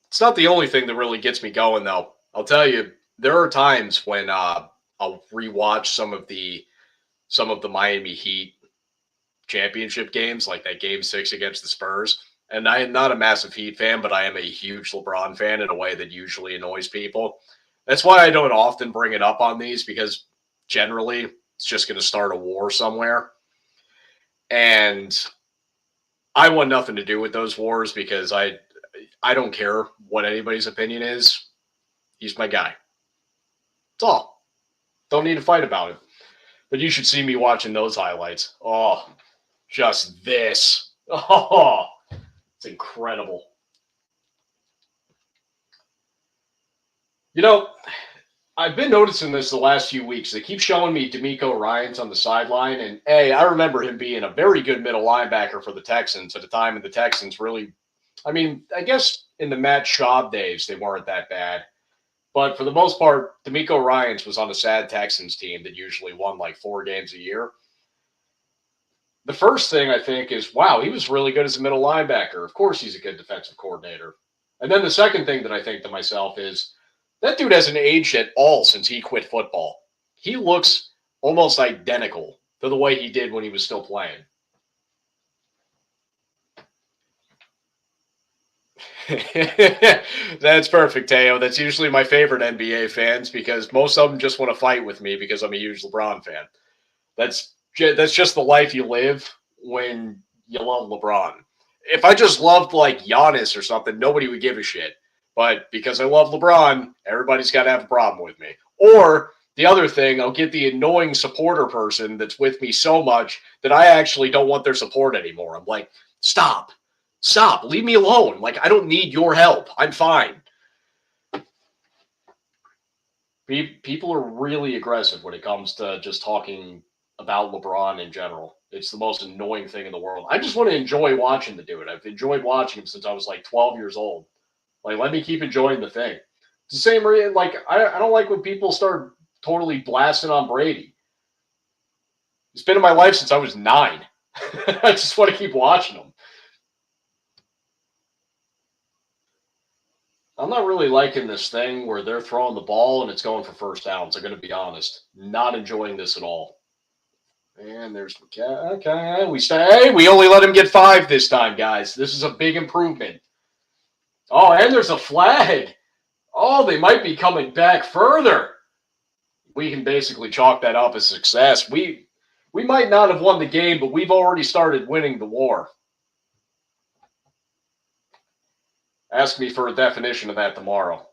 It's not the only thing that really gets me going, though. I'll tell you, there are times when I'll rewatch some of the Miami Heat championship games, like that Game 6 against the Spurs. And I am not a massive Heat fan, but I am a huge LeBron fan in a way that usually annoys people. That's why I don't often bring it up on these, because generally it's just going to start a war somewhere. And I want nothing to do with those wars because I don't care what anybody's opinion is. He's my guy. That's all. Don't need to fight about it. But you should see me watching those highlights. Oh, just this. Oh, it's incredible. You know, I've been noticing this the last few weeks. They keep showing me D'Amico Ryans on the sideline. And, hey, I remember him being a very good middle linebacker for the Texans at a time, and the Texans really, I mean, I guess in the Matt Schaub days, they weren't that bad. But for the most part, D'Amico Ryans was on a sad Texans team that usually won like 4 games a year. The first thing I think is, wow, he was really good as a middle linebacker. Of course he's a good defensive coordinator. And then the second thing that I think to myself is, that dude hasn't aged at all since he quit football. He looks almost identical to the way he did when he was still playing. That's perfect, Teo. That's usually my favorite NBA fans because most of them just want to fight with me because I'm a huge LeBron fan. That's just the life you live when you love LeBron. If I just loved like Giannis or something, nobody would give a shit. But because I love LeBron, everybody's got to have a problem with me. Or the other thing, I'll get the annoying supporter person that's with me so much that I actually don't want their support anymore. I'm like, stop, leave me alone. Like, I don't need your help. I'm fine. People are really aggressive when it comes to just talking about LeBron in general. It's the most annoying thing in the world. I just want to enjoy watching the dude. I've enjoyed watching him since I was like 12 years old. Like, let me keep enjoying the thing. It's the same reason, like, I don't like when people start totally blasting on Brady. It's been in my life since I was 9. I just want to keep watching him. I'm not really liking this thing where they're throwing the ball and it's going for first downs. I'm going to be honest. Not enjoying this at all. And there's okay. We only let him get 5 this time, guys. This is a big improvement. Oh, and there's a flag. Oh, they might be coming back further. We can basically chalk that up as success. We might not have won the game, but we've already started winning the war. Ask me for a definition of that tomorrow.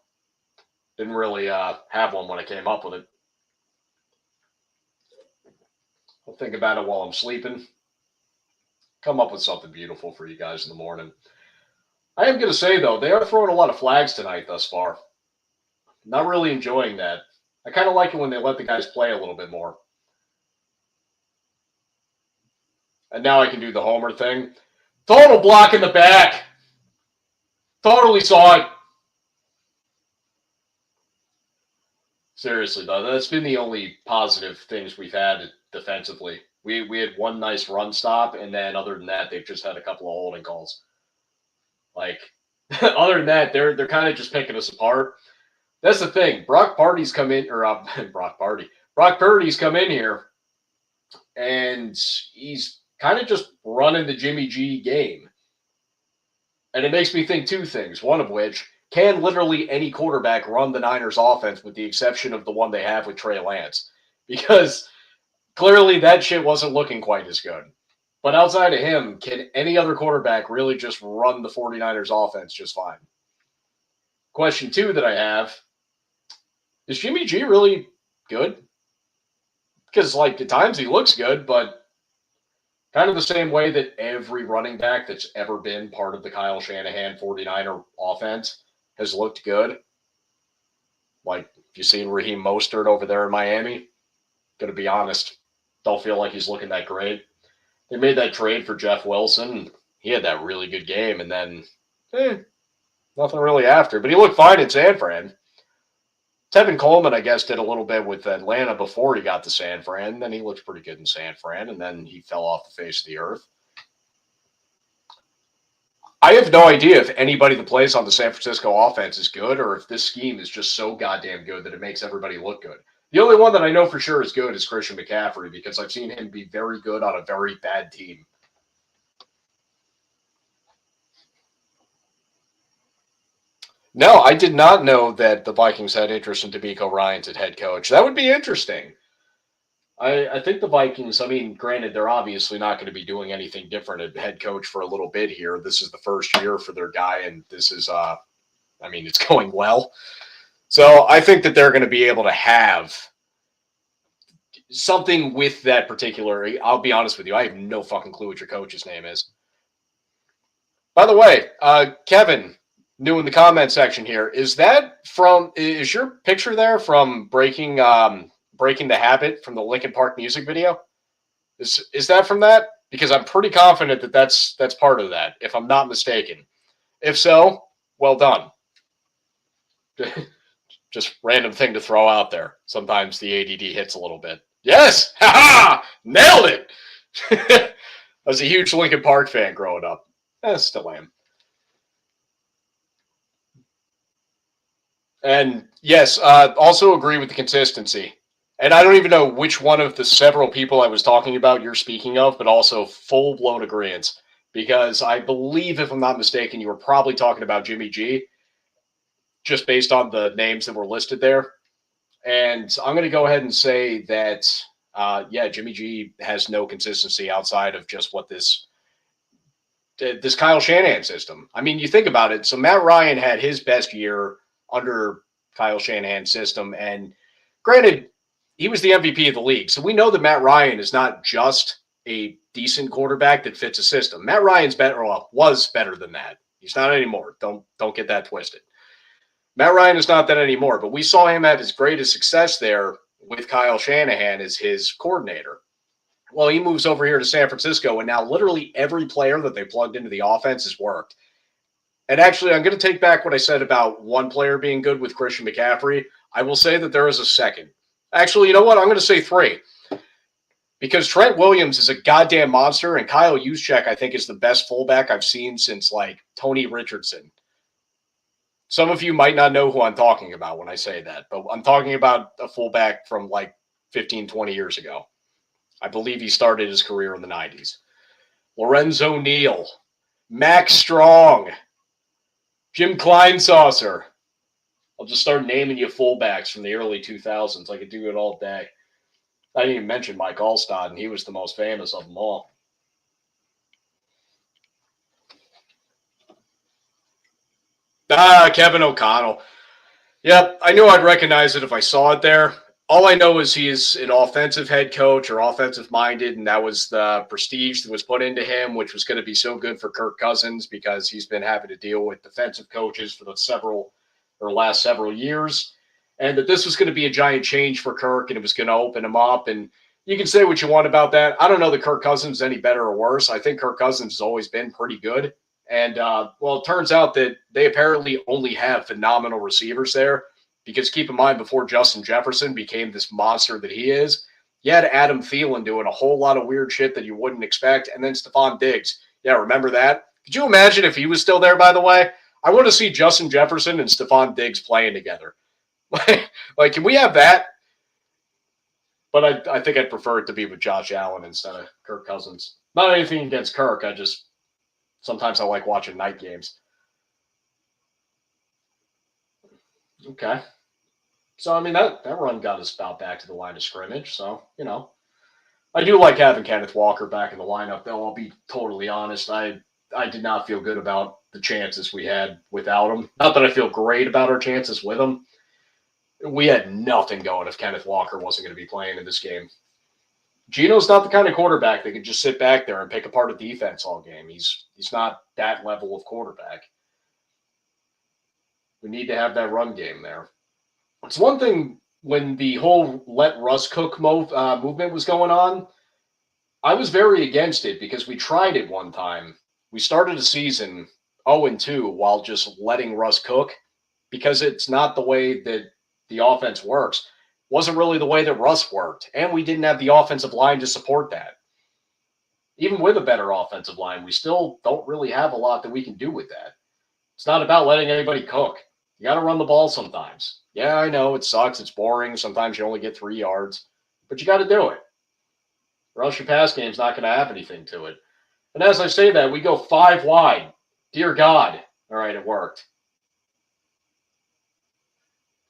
Didn't really have one when I came up with it. I'll think about it while I'm sleeping. Come up with something beautiful for you guys in the morning. I am going to say, though, they are throwing a lot of flags tonight thus far. Not really enjoying that. I kind of like it when they let the guys play a little bit more. And now I can do the homer thing. Total block in the back. Totally saw it. Seriously, though, that's been the only positive things we've had defensively. We had one nice run stop, and then other than that, they've just had a couple of holding calls. Like, other than that, they're kind of just picking us apart. That's the thing. Brock Purdy's come in here, and he's kind of just running the Jimmy G game. And it makes me think 2 things, one of which, can literally any quarterback run the Niners offense with the exception of the one they have with Trey Lance? Because clearly that shit wasn't looking quite as good. But outside of him, can any other quarterback really just run the 49ers offense just fine? Question 2 that I have, is Jimmy G really good? Because, like, at times he looks good, but Kind of the same way that every running back that's ever been part of the Kyle Shanahan 49er offense has looked good. Like, if you've seen Raheem Mostert over there in Miami, going to be honest, don't feel like he's looking that great. They made that trade for Jeff Wilson. He had that really good game, and then nothing really after. But he looked fine in San Fran. Tevin Coleman, I guess, did a little bit with Atlanta before he got to San Fran. Then he looked pretty good in San Fran, and then he fell off the face of the earth. I have no idea if anybody that plays on the San Francisco offense is good or if this scheme is just so goddamn good that it makes everybody look good. The only one that I know for sure is good is Christian McCaffrey because I've seen him be very good on a very bad team. No, I did not know that the Vikings had interest in DeMeco Ryans at head coach. That would be interesting. I think the Vikings, I mean, granted, they're obviously not going to be doing anything different at head coach for a little bit here. This is the first year for their guy, and this is, it's going well. So I think that they're going to be able to have something with that particular. I'll be honest with you, I have no fucking clue what your coach's name is. By the way, Kevin, new in the comment section here, is your picture there from Breaking the Habit from the Linkin Park music video? Is that from that? Because I'm pretty confident that that's part of that, if I'm not mistaken. If so, well done. Just random thing to throw out there. Sometimes the ADD hits a little bit. Yes! Ha-ha! Nailed it! I was a huge Linkin Park fan growing up. Still am. And yes, also agree with the consistency. And I don't even know which one of the several people I was talking about you're speaking of, but also full-blown agreement. Because I believe, if I'm not mistaken, you were probably talking about Jimmy G, just based on the names that were listed there. And I'm going to go ahead and say that, Jimmy G has no consistency outside of just what this Kyle Shanahan system. I mean, you think about it. So Matt Ryan had his best year under Kyle Shanahan's system. And granted, he was the MVP of the league. So we know that Matt Ryan is not just a decent quarterback that fits a system. Matt Ryan's was better than that. He's not anymore. Don't get that twisted. Matt Ryan is not that anymore, but we saw him have his greatest success there with Kyle Shanahan as his coordinator. Well, he moves over here to San Francisco, and now literally every player that they plugged into the offense has worked. And actually, I'm going to take back what I said about one player being good with Christian McCaffrey. I will say that there is a second. Actually, you know what? I'm going to say three. Because Trent Williams is a goddamn monster, and Kyle Juszczyk, I think, is the best fullback I've seen since, Tony Richardson. Some of you might not know who I'm talking about when I say that, but I'm talking about a fullback from 15, 20 years ago. I believe he started his career in the 90s. Lorenzo Neal, Max Strong, Jim Kleinsaucer. I'll just start naming you fullbacks from the early 2000s. I could do it all day. I didn't even mention Mike Allstott, and he was the most famous of them all. Kevin O'Connell. Yep, I knew I'd recognize it if I saw it there. All I know is he is an offensive head coach or offensive-minded, and that was the prestige that was put into him, which was going to be so good for Kirk Cousins because he's been having to deal with defensive coaches for the last several years, and that this was going to be a giant change for Kirk, and it was going to open him up. And you can say what you want about that. I don't know that Kirk Cousins is any better or worse. I think Kirk Cousins has always been pretty good. And, it turns out that they apparently only have phenomenal receivers there. Because keep in mind, before Justin Jefferson became this monster that he is, you had Adam Thielen doing a whole lot of weird shit that you wouldn't expect. And then Stephon Diggs. Yeah, remember that? Could you imagine if he was still there, by the way? I want to see Justin Jefferson and Stephon Diggs playing together. Can we have that? But I think I'd prefer it to be with Josh Allen instead of Kirk Cousins. Not anything against Kirk. Sometimes I like watching night games. Okay. So, that run got us about back to the line of scrimmage. So, I do like having Kenneth Walker back in the lineup, though. I'll be totally honest. I did not feel good about the chances we had without him. Not that I feel great about our chances with him. We had nothing going if Kenneth Walker wasn't going to be playing in this game. Geno's not the kind of quarterback that can just sit back there and pick apart a defense all game. He's not that level of quarterback. We need to have that run game there. It's one thing when the whole let Russ cook movement was going on, I was very against it because we tried it one time. We started a season 0-2 while just letting Russ cook because it's not the way that the offense works. Wasn't really the way that Russ worked, and we didn't have the offensive line to support that. Even with a better offensive line, we still don't really have a lot that we can do with that. It's not about letting anybody cook. You got to run the ball sometimes. Yeah, I know, it sucks, it's boring, sometimes you only get 3 yards, but you got to do it. Or else your pass game's not going to have anything to it. And as I say that, we go 5 wide. Dear God. All right, it worked.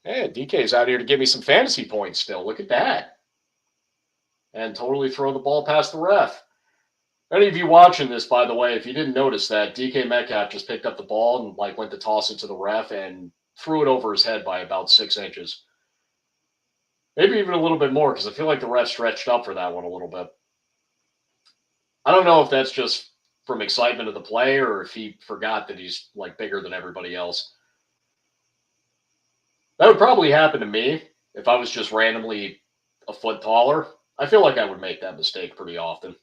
Hey, DK's out here to give me some fantasy points still. Look at that. And totally throw the ball past the ref. Any of you watching this, by the way, if you didn't notice that, DK Metcalf just picked up the ball and went to toss it to the ref and threw it over his head by about 6 inches. Maybe even a little bit more because I feel like the ref stretched up for that one a little bit. I don't know if that's just from excitement of the play or if he forgot that he's bigger than everybody else. That would probably happen to me if I was just randomly a foot taller. I feel like I would make that mistake pretty often.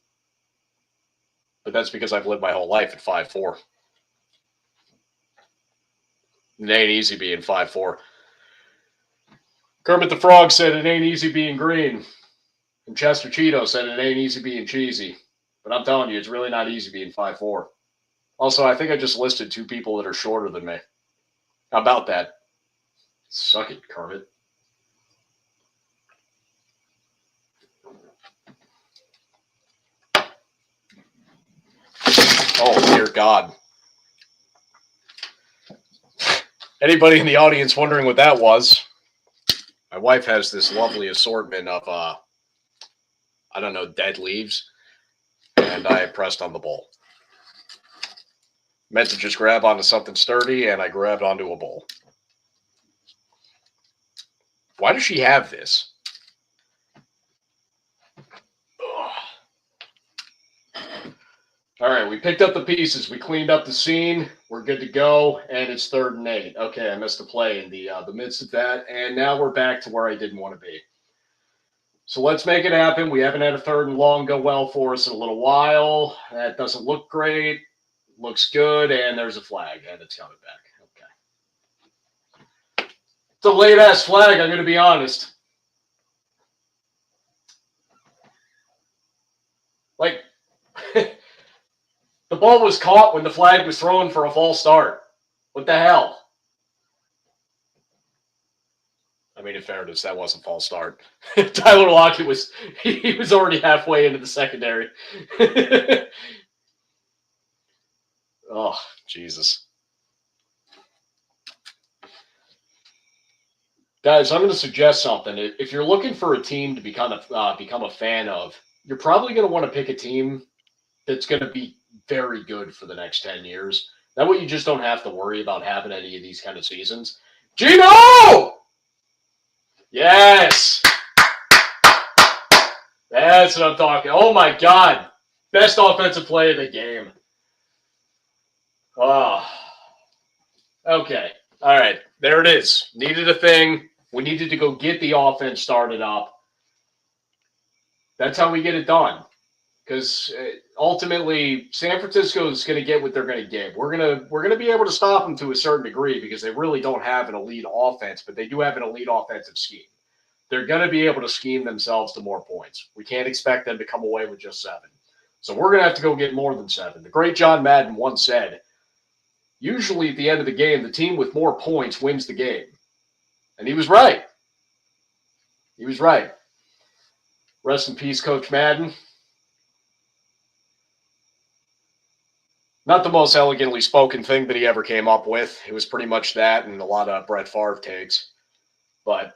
But that's because I've lived my whole life at 5'4". It ain't easy being 5'4". Kermit the Frog said it ain't easy being green. And Chester Cheeto said it ain't easy being cheesy. But I'm telling you, it's really not easy being 5'4". Also, I think I just listed 2 people that are shorter than me. How about that? Suck it, Kermit. Oh, dear God. Anybody in the audience wondering what that was? My wife has this lovely assortment of, I don't know, dead leaves. And I pressed on the bowl. Meant to just grab onto something sturdy, and I grabbed onto a bowl. Why does she have this? Ugh. All right, we picked up the pieces. We cleaned up the scene. We're good to go, and it's 3rd and 8. Okay, I missed a play in the midst of that, and now we're back to where I didn't want to be. So let's make it happen. We haven't had a 3rd and long go well for us in a little while. That doesn't look great. Looks good, and there's a flag, and it's coming back. Okay. It's a late-ass flag, I'm going to be honest. The ball was caught when the flag was thrown for a false start. What the hell? I mean, in fairness, that wasn't a false start. Tyler Lockett was already halfway into the secondary. Oh, Jesus. Guys, I'm going to suggest something. If you're looking for a team to become a fan of, you're probably going to want to pick a team that's going to be very good for the next 10 years. That way you just don't have to worry about having any of these kind of seasons. Gino! Yes! That's what I'm talking. Oh, my God. Best offensive play of the game. Oh. Okay. All right. There it is. Needed a thing. We needed to go get the offense started up. That's how we get it done. Because ultimately, San Francisco is going to get what they're going to get. We're going to be able to stop them to a certain degree because they really don't have an elite offense, but they do have an elite offensive scheme. They're going to be able to scheme themselves to more points. We can't expect them to come away with just 7. So we're going to have to go get more than 7. The great John Madden once said, usually at the end of the game, the team with more points wins the game. And he was right. He was right. Rest in peace, Coach Madden. Not the most elegantly spoken thing that he ever came up with. It was pretty much that and a lot of Brett Favre takes. But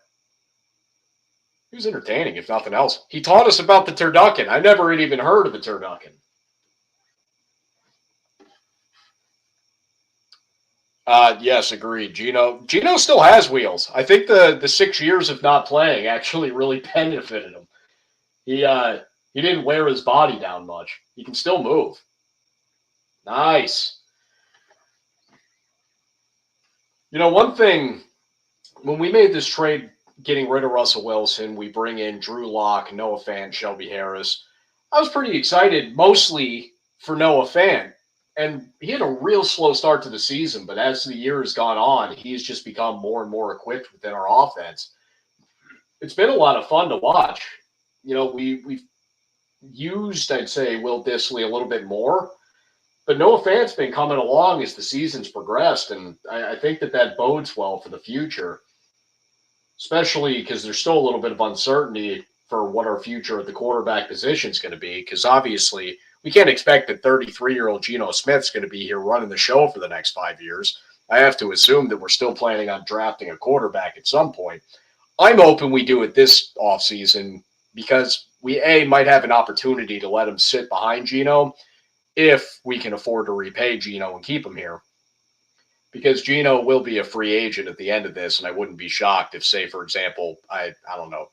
he was entertaining, if nothing else. He taught us about the turducken. I never had even heard of the turducken. Yes, agreed. Gino still has wheels. I think the 6 years of not playing actually really benefited him. He didn't wear his body down much. He can still move. Nice. You know, one thing, when we made this trade getting rid of Russell Wilson, we bring in Drew Lock, Noah Fant, Shelby Harris. I was pretty excited, mostly for Noah Fant. And he had a real slow start to the season, but as the year has gone on, he's just become more and more equipped within our offense. It's been a lot of fun to watch. You know, we've used, I'd say, Will Dissly a little bit more, but Noah Fant's been coming along as the season's progressed, and I think that bodes well for the future, especially because there's still a little bit of uncertainty for what our future at the quarterback position is going to be, because obviously we can't expect that 33-year-old Geno Smith's going to be here running the show for the next 5 years. I have to assume that we're still planning on drafting a quarterback at some point. I'm hoping we do it this offseason because we, might have an opportunity to let him sit behind Geno if we can afford to repay Geno and keep him here. Because Geno will be a free agent at the end of this, and I wouldn't be shocked if, say, for example, I don't know.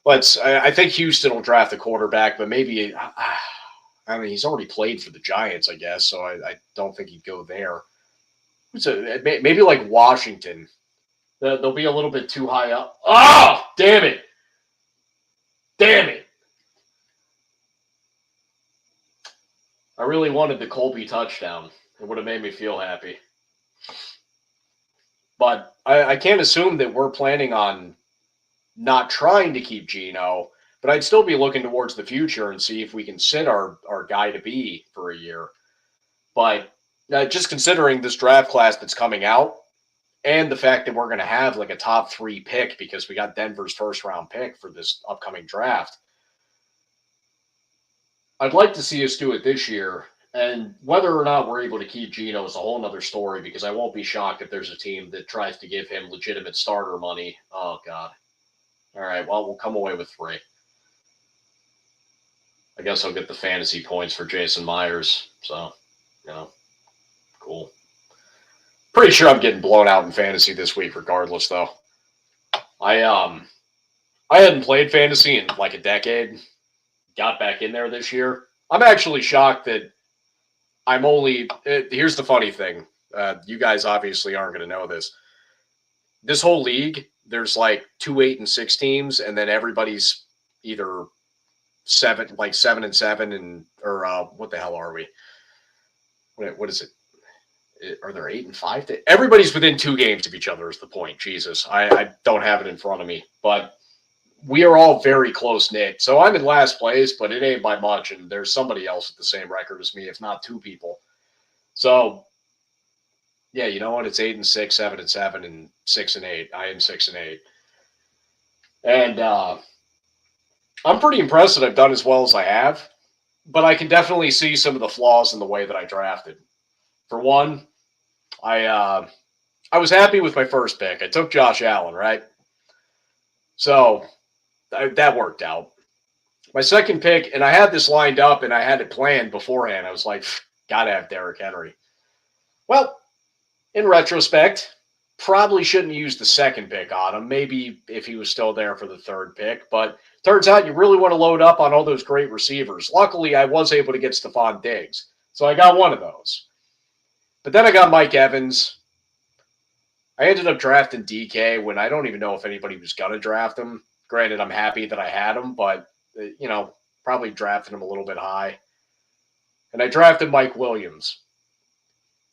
I think Houston will draft a quarterback, but maybe, I mean, he's already played for the Giants, I guess, so I don't think he'd go there. So maybe like Washington. They'll be a little bit too high up. Oh, damn it. Damn it. I really wanted the Colby touchdown. It would have made me feel happy. But I can't assume that we're planning on not trying to keep Geno, but I'd still be looking towards the future and see if we can sit our guy to be for a year. But just considering this draft class that's coming out and the fact that we're going to have like a top 3 pick because we got Denver's first-round pick for this upcoming draft, I'd like to see us do it this year. And whether or not we're able to keep Geno is a whole other story, because I won't be shocked if there's a team that tries to give him legitimate starter money. Oh, God. All right, well, we'll come away with 3. I guess I'll get the fantasy points for Jason Myers. So, you know, cool. Pretty sure I'm getting blown out in fantasy this week regardless, though. I hadn't played fantasy in like a decade. Got back in there this year. I'm actually shocked that I'm only here's the funny thing. You guys obviously aren't going to know this. This whole league, there's like 2 8-6 teams, and then everybody's either 7-7 and or what the hell are we? What is it? Are there 8-5? Everybody's within 2 games of each other is the point. Jesus, I don't have it in front of me, but we are all very close knit. So I'm in last place, but it ain't by much, and there's somebody else with the same record as me, if not 2 people. So yeah, you know what? It's 8-6, 7-7, and 6-8. I am 6-8, and I'm pretty impressed that I've done as well as I have. But I can definitely see some of the flaws in the way that I drafted. For one, I was happy with my first pick. I took Josh Allen, right? So that worked out. My second pick, and I had this lined up and I had it planned beforehand. I was like, gotta have Derrick Henry. Well, in retrospect, probably shouldn't use the second pick on him. Maybe if he was still there for the third pick. But turns out you really want to load up on all those great receivers. Luckily, I was able to get Stephon Diggs. So I got one of those. But then I got Mike Evans. I ended up drafting DK when I don't even know if anybody was going to draft him. Granted, I'm happy that I had him, but, you know, probably drafted him a little bit high. And I drafted Mike Williams.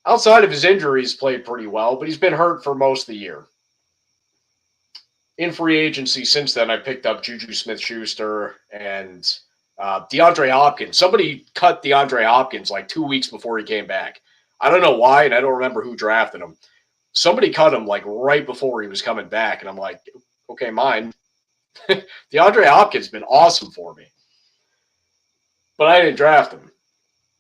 Outside of his injuries, played pretty well, but he's been hurt for most of the year. In free agency since then, I picked up Juju Smith-Schuster and DeAndre Hopkins. Somebody cut DeAndre Hopkins like 2 weeks before he came back. I don't know why, and I don't remember who drafted him. Somebody cut him like right before he was coming back, and I'm like, okay, mine. DeAndre Hopkins has been awesome for me. But I didn't draft him.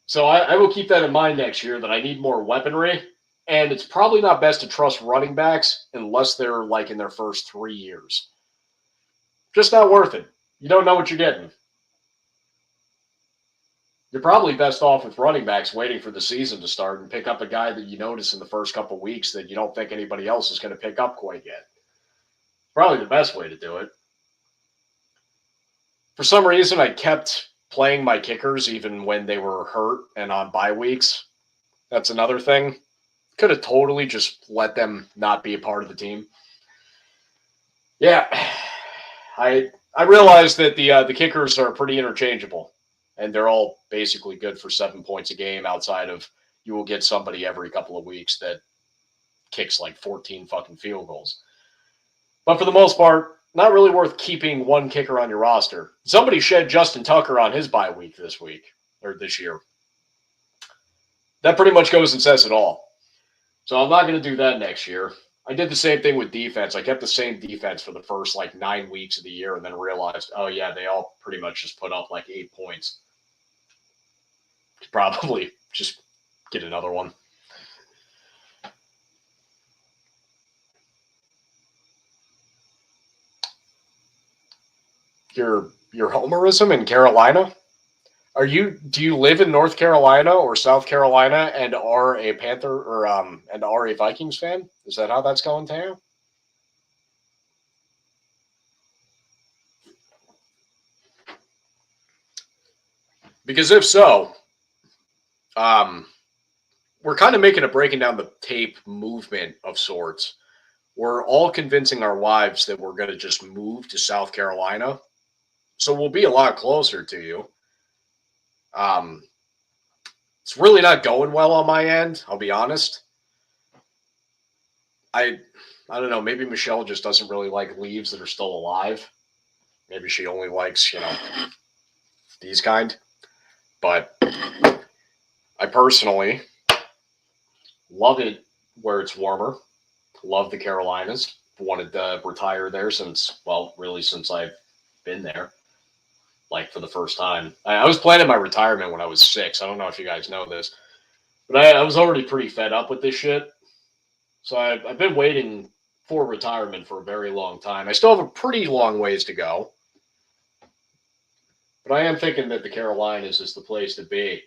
So I will keep that in mind next year, that I need more weaponry. And it's probably not best to trust running backs unless they're like in their first 3 years. Just not worth it. You don't know what you're getting. You're probably best off with running backs waiting for the season to start and pick up a guy that you notice in the first couple of weeks that you don't think anybody else is going to pick up quite yet. Probably the best way to do it. For some reason, I kept playing my kickers even when they were hurt and on bye weeks. That's another thing. Could have totally just let them not be a part of the team. Yeah, I realized that the kickers are pretty interchangeable, and they're all basically good for 7 points a game. Outside of you will get somebody every couple of weeks that kicks like 14 fucking field goals. But for the most part, not really worth keeping one kicker on your roster. Somebody shed Justin Tucker on his bye week this year. That pretty much goes and says it all. So I'm not going to do that next year. I did the same thing with defense. I kept the same defense for the first 9 weeks of the year and then realized, oh yeah, they all pretty much just put up 8 points. Probably just get another one. Your homerism in Carolina? Do you live in North Carolina or South Carolina and are a Panther or and are a Vikings fan? Is that how that's going, Teo? Because if so, we're kind of making a breaking down the tape movement of sorts. We're all convincing our wives that we're going to just move to South Carolina, so we'll be a lot closer to you. It's really not going well on my end, I'll be honest. I don't know, maybe Michelle just doesn't really like leaves that are still alive. Maybe she only likes, these kind. But I personally love it where it's warmer. Love the Carolinas. Wanted to retire there since I've been there. For the first time. I was planning my retirement when I was 6. I don't know if you guys know this. But I was already pretty fed up with this shit. So I've been waiting for retirement for a very long time. I still have a pretty long ways to go. But I am thinking that the Carolinas is the place to be.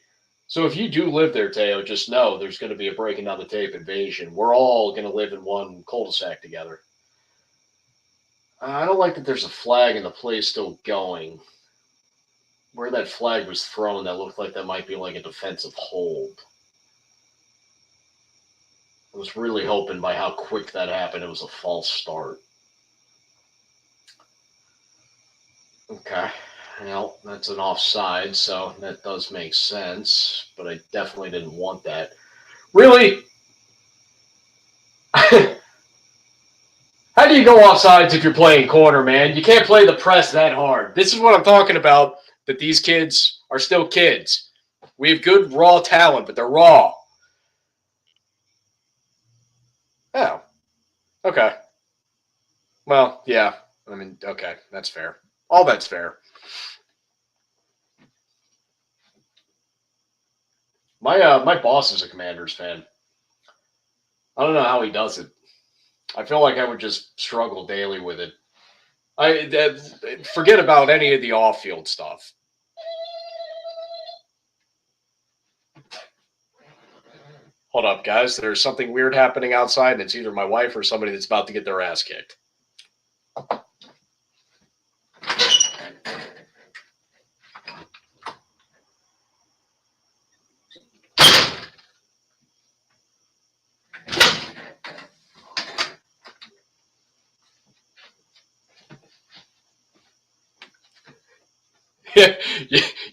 So if you do live there, Teo, just know there's going to be a breaking down the tape invasion. We're all going to live in one cul-de-sac together. I don't like that there's a flag and the play's still going. Where that flag was thrown, that looked like that might be a defensive hold. I was really hoping by how quick that happened, it was a false start. Okay. Well, that's an offside, so that does make sense, but I definitely didn't want that. Really? How do you go offsides if you're playing corner, man? You can't play the press that hard. This is what I'm talking about, that these kids are still kids. We have good raw talent, but they're raw. Oh. Okay. Well, yeah. I mean, okay. That's fair. All that's fair. My boss is a Commanders fan. I don't know how he does it. I feel like I would just struggle daily with it. Forget about any of the off-field stuff. Hold up, guys. There's something weird happening outside, and it's either my wife or somebody that's about to get their ass kicked.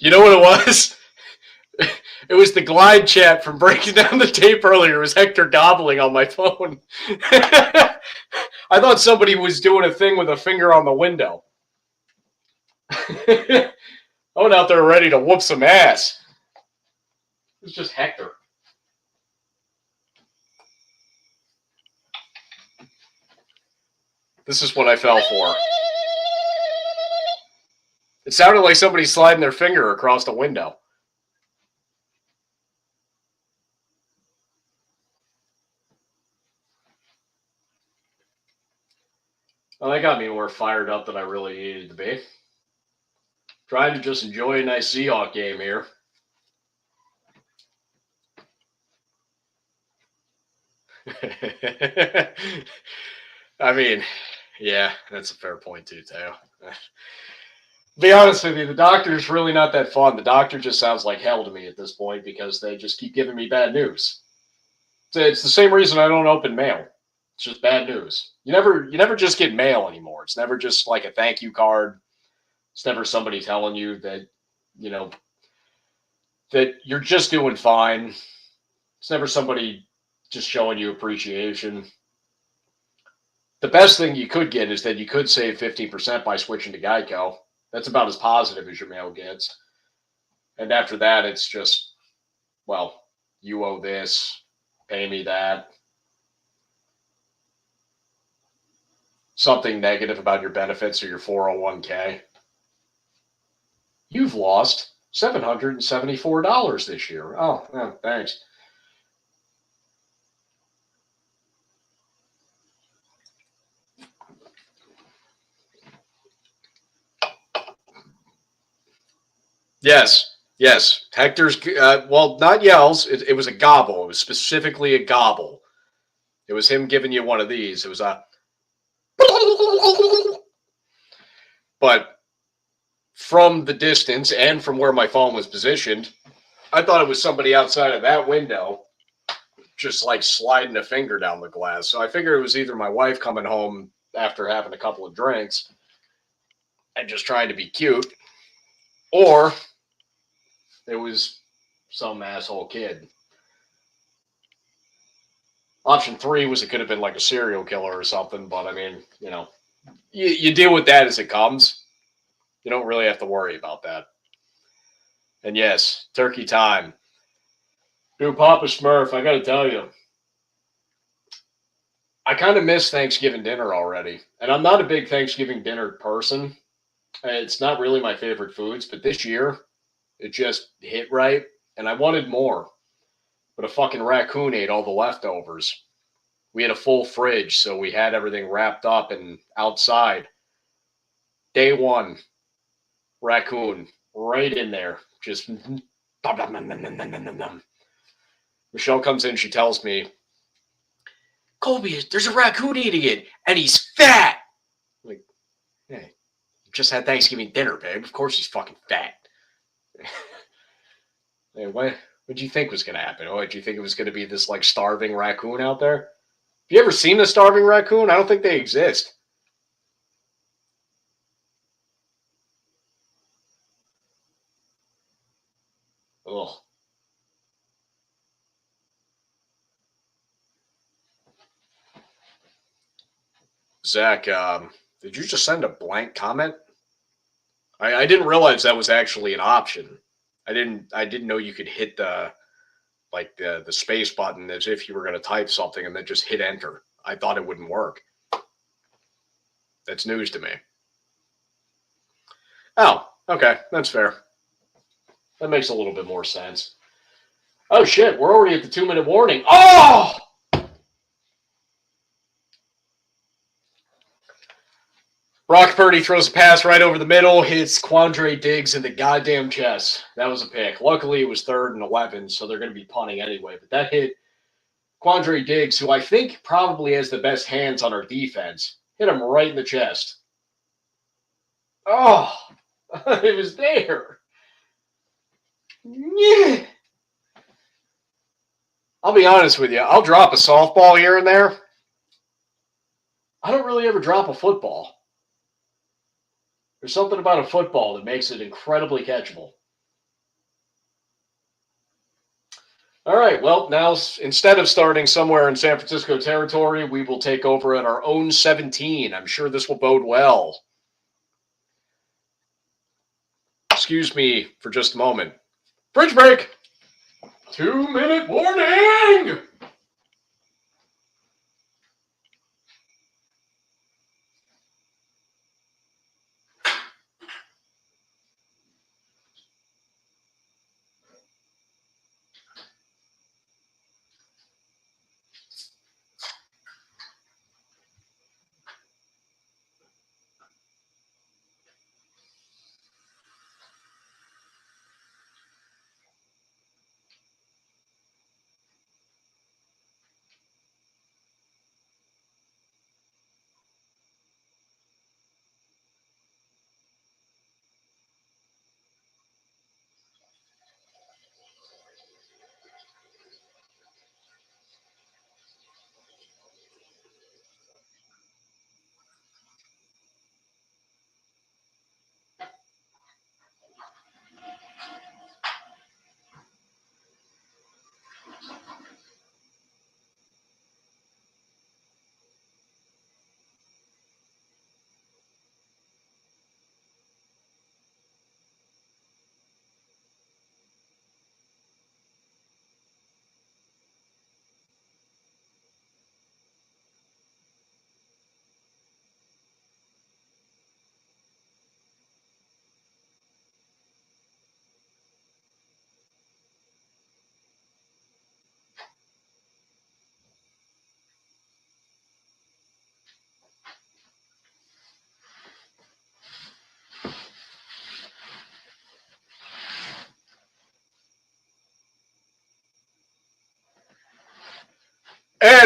You know what it was? It was the glide chat from breaking down the tape earlier. It was Hector gobbling on my phone. I thought somebody was doing a thing with a finger on the window. I went out there ready to whoop some ass. It was just Hector. This is what I fell for. It sounded like somebody sliding their finger across the window. Well, that got me more fired up than I really needed to be. Trying to just enjoy a nice Seahawks game here. I mean, yeah, that's a fair point too, Teo. Be honest with you, the doctor's really not that fun. The doctor just sounds like hell to me at this point because they just keep giving me bad news. It's the same reason I don't open mail. It's just bad news. You never just get mail anymore. It's never just like a thank you card. It's never somebody telling you that, you know, that you're just doing fine. It's never somebody just showing you appreciation. The best thing you could get is that you could save 15% by switching to Geico. That's about as positive as your mail gets. And after that, it's just, well, you owe this, pay me that. Something negative about your benefits or your 401k. You've lost $774 this year. Oh, yeah, thanks. Yes. Hector's, well, not yells. It was a gobble. It was specifically a gobble. It was him giving you one of these. It was a. But from the distance and from where my phone was positioned, I thought it was somebody outside of that window just like sliding a finger down the glass. So I figured it was either my wife coming home after having a couple of drinks and just trying to be cute, or it was some asshole kid. Option 3 was it could have been like a serial killer or something, but I mean, you deal with that as it comes. You don't really have to worry about that. And yes, turkey time. Dude, Papa Smurf, I got to tell you, I kind of miss Thanksgiving dinner already. And I'm not a big Thanksgiving dinner person. It's not really my favorite foods, but this year, it just hit right. And I wanted more. But a fucking raccoon ate all the leftovers. We had a full fridge, so we had everything wrapped up and outside. Day one, raccoon right in there. Just. Michelle comes in, she tells me, Colby, there's a raccoon eating it, and he's fat. I'm like, hey, just had Thanksgiving dinner, babe. Of course he's fucking fat. Hey, what did you think was going to happen? Oh, did you think it was going to be this like starving raccoon out there? Have you ever seen a starving raccoon? I don't think they exist. Ugh. Zach, did you just send a blank comment? I didn't realize that was actually an option. I didn't know you could hit the space button as if you were going to type something and then just hit enter. I thought it wouldn't work. That's news to me. Oh, okay, that's fair. That makes a little bit more sense. Oh shit, we're already at the 2-minute warning. Oh! Brock Purdy throws a pass right over the middle, hits Quandre Diggs in the goddamn chest. That was a pick. Luckily, it was 3rd and 11, so they're going to be punting anyway. But that hit Quandre Diggs, who I think probably has the best hands on our defense, hit him right in the chest. Oh, it was there. Yeah. I'll be honest with you. I'll drop a softball here and there. I don't really ever drop a football. There's something about a football that makes it incredibly catchable. All right, well, now instead of starting somewhere in San Francisco territory, we will take over at our own 17. I'm sure this will bode well. Excuse me for just a moment. Bridge break! 2-minute warning!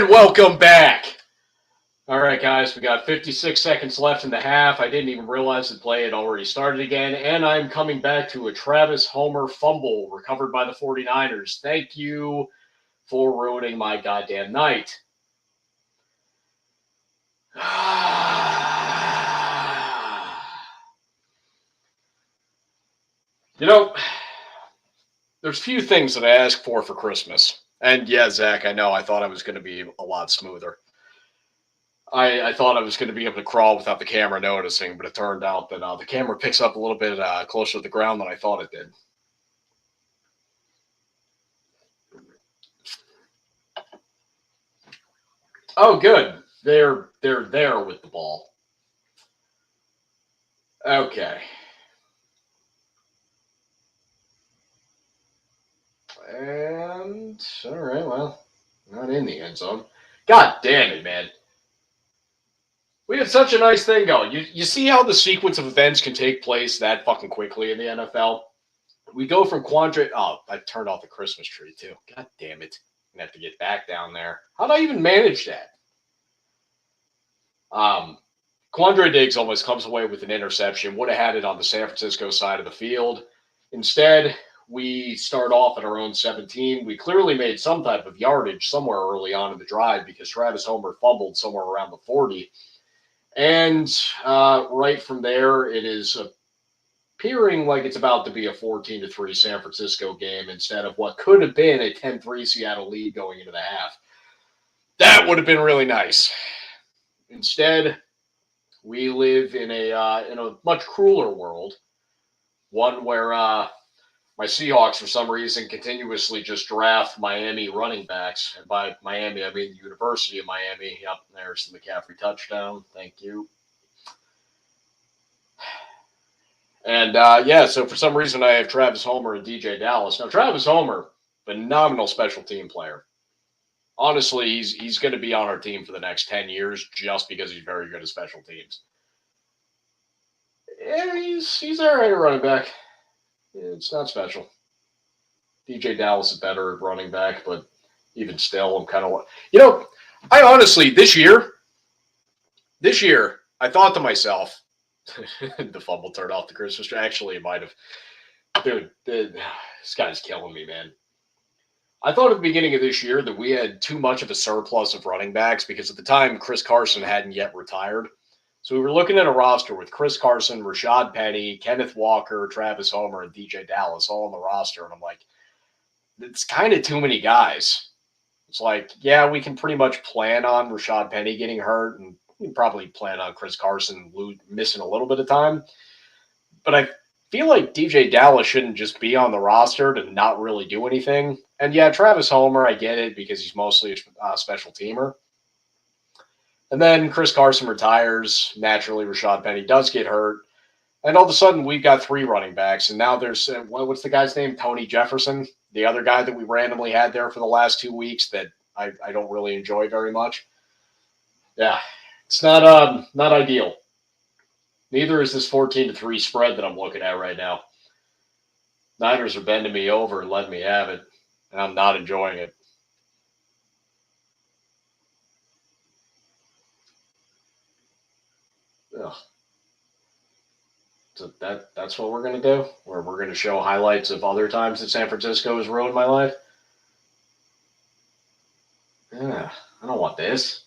And welcome back. All right, guys, we got 56 seconds left in the half. I didn't even realize the play had already started again, and I'm coming back to a Travis Homer fumble recovered by the 49ers. Thank you for ruining my goddamn night. You know, there's few things that I ask for Christmas. And yeah, Zach, I know I thought I was going to be a lot smoother. I thought I was going to be able to crawl without the camera noticing, but it turned out that the camera picks up a little bit closer to the ground than I thought it did. Oh, good. They're there with the ball. Okay. And all right, well, not in the end zone. God damn it, man. We had such a nice thing going. You see how the sequence of events can take place that fucking quickly in the NFL? We go from Quandre. Oh, I turned off the Christmas tree too. God damn it. I'm gonna have to get back down there. How'd I even manage that? Quandre Diggs almost comes away with an interception. Would have had it on the San Francisco side of the field. Instead, we start off at our own 17. We clearly made some type of yardage somewhere early on in the drive because Travis Homer fumbled somewhere around the 40. And right from there, it is appearing like it's about to be a 14-3 San Francisco game instead of what could have been a 10-3 Seattle lead going into the half. That would have been really nice. Instead, we live in a much crueler world, one where my Seahawks, for some reason, continuously just draft Miami running backs. And by Miami, I mean the University of Miami. Yep, there's the McCaffrey touchdown. Thank you. And, so for some reason, I have Travis Homer and DJ Dallas. Now, Travis Homer, phenomenal special team player. Honestly, he's going to be on our team for the next 10 years just because he's very good at special teams. Yeah, he's all right at running back. It's not special. DJ Dallas is better at running back, but even still, I'm kind of... I honestly, this year, I thought to myself, the fumble turned off the Christmas tree. Actually, it might have. Dude, this guy's killing me, man. I thought at the beginning of this year that we had too much of a surplus of running backs because at the time, Chris Carson hadn't yet retired. So we were looking at a roster with Chris Carson, Rashad Penny, Kenneth Walker, Travis Homer, and DJ Dallas all on the roster. And I'm like, it's kind of too many guys. It's like, yeah, we can pretty much plan on Rashad Penny getting hurt, and we can probably plan on Chris Carson missing a little bit of time. But I feel like DJ Dallas shouldn't just be on the roster to not really do anything. And yeah, Travis Homer, I get it because he's mostly a special teamer. And then Chris Carson retires. Naturally, Rashad Penny does get hurt. And all of a sudden, we've got 3 running backs. And now there's, what's the guy's name? Tony Jefferson, the other guy that we randomly had there for the last 2 weeks that I don't really enjoy very much. Yeah, it's not ideal. Neither is this 14-3 spread that I'm looking at right now. Niners are bending me over and letting me have it, and I'm not enjoying it. Ugh. So that's what we're going to do? We're going to show highlights of other times that San Francisco has ruined my life? Yeah, I don't want this.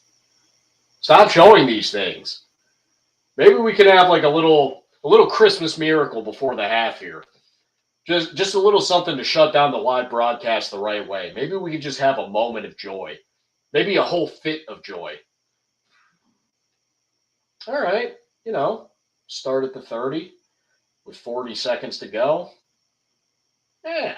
Stop showing these things. Maybe we could have like a little Christmas miracle before the half here. Just a little something to shut down the live broadcast the right way. Maybe we could just have a moment of joy. Maybe a whole fit of joy. All right, start at the 30 with 40 seconds to go. Yeah.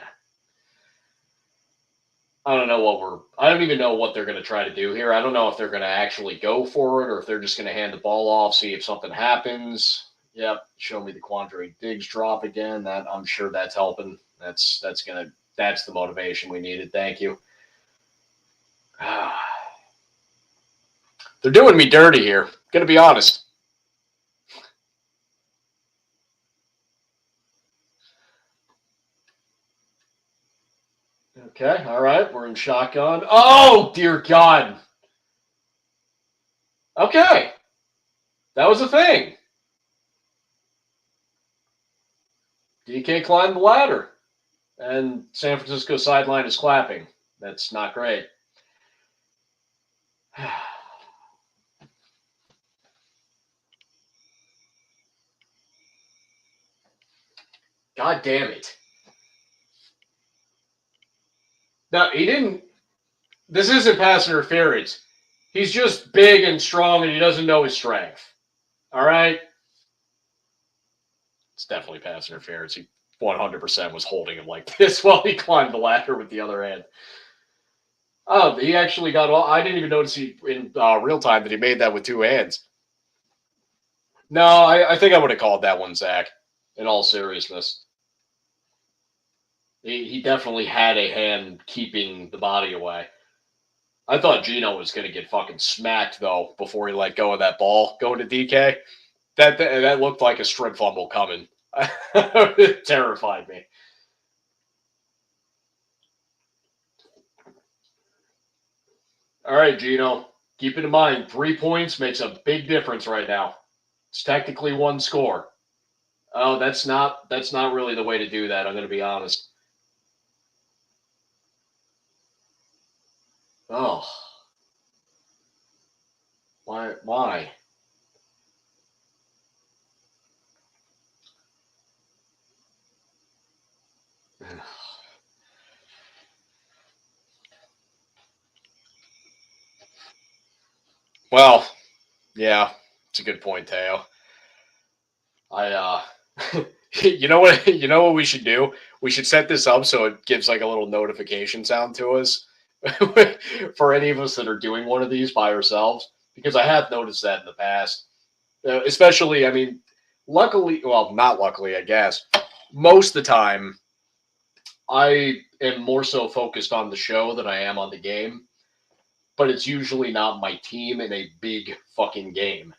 I don't even know what they're going to try to do here. I don't know if they're going to actually go for it or if they're just going to hand the ball off, see if something happens. Yep, show me the Quandre Diggs drop again. That I'm sure that's helping. That's the motivation we needed. Thank you. They're doing me dirty here. Gonna be honest. Okay, all right, we're in shotgun. Oh, dear God. Okay. That was a thing. DK climbed the ladder. And San Francisco sideline is clapping. That's not great. God damn it. No, he didn't. This isn't pass interference. He's just big and strong and he doesn't know his strength. All right? It's definitely pass interference. He 100% was holding him like this while he climbed the ladder with the other hand. Oh, he actually got all. I didn't even notice he in real time that he made that with two hands. No, I think I would have called that one, Zach, in all seriousness. He definitely had a hand keeping the body away. I thought Gino was going to get fucking smacked, though, before he let go of that ball going to DK. That looked like a strip fumble coming. It terrified me. All right, Gino. Keep it in mind, 3 points makes a big difference right now. It's technically one score. Oh, that's not really the way to do that, I'm going to be honest. Oh. Why? Well, yeah, it's a good point, Teo. You know what we should do? We should set this up so it gives like a little notification sound to us for any of us that are doing one of these by ourselves, because I have noticed that in the past. Especially, I mean, luckily, well, not luckily, I guess. Most of the time, I am more so focused on the show than I am on the game, but it's usually not my team in a big fucking game.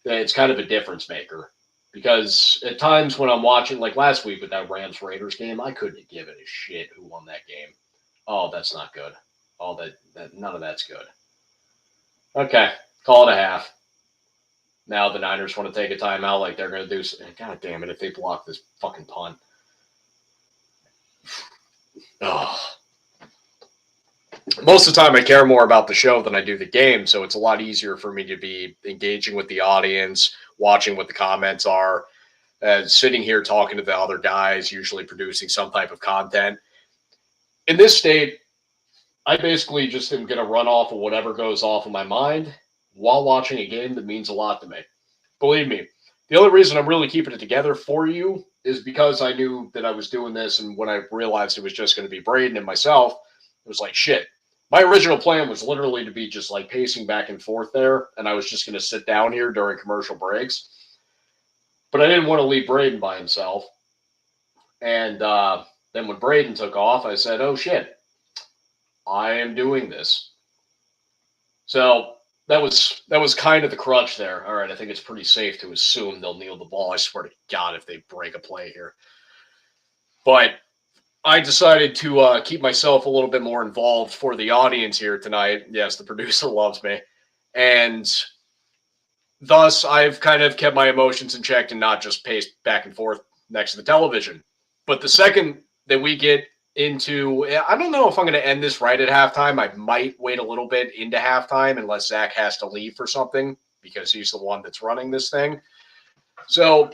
It's kind of a difference maker. Because at times when I'm watching, like last week with that Rams-Raiders game, I couldn't give it a shit who won that game. Oh, that's not good. Oh, that none of that's good. Okay, call it a half. Now the Niners want to take a timeout like they're going to do. God damn it, if they block this fucking punt. Oh. Most of the time I care more about the show than I do the game, so it's a lot easier for me to be engaging with the audience, watching what the comments are, sitting here talking to the other guys, usually producing some type of content. In this state, I basically just am going to run off of whatever goes off in my mind while watching a game that means a lot to me. Believe me, the only reason I'm really keeping it together for you is because I knew that I was doing this, and when I realized it was just going to be Braden and myself, it was like, shit. My original plan was literally to be just like pacing back and forth there, and I was just going to sit down here during commercial breaks. But I didn't want to leave Braden by himself. And then when Braden took off, I said, oh, shit, I am doing this. So that was kind of the crutch there. All right, I think it's pretty safe to assume they'll kneel the ball. I swear to God if they break a play here. But I decided to keep myself a little bit more involved for the audience here tonight. Yes, the producer loves me. And thus, I've kind of kept my emotions in check and not just paced back and forth next to the television. But the second that we get into, I don't know if I'm going to end this right at halftime. I might wait a little bit into halftime unless Zach has to leave for something because he's the one that's running this thing. So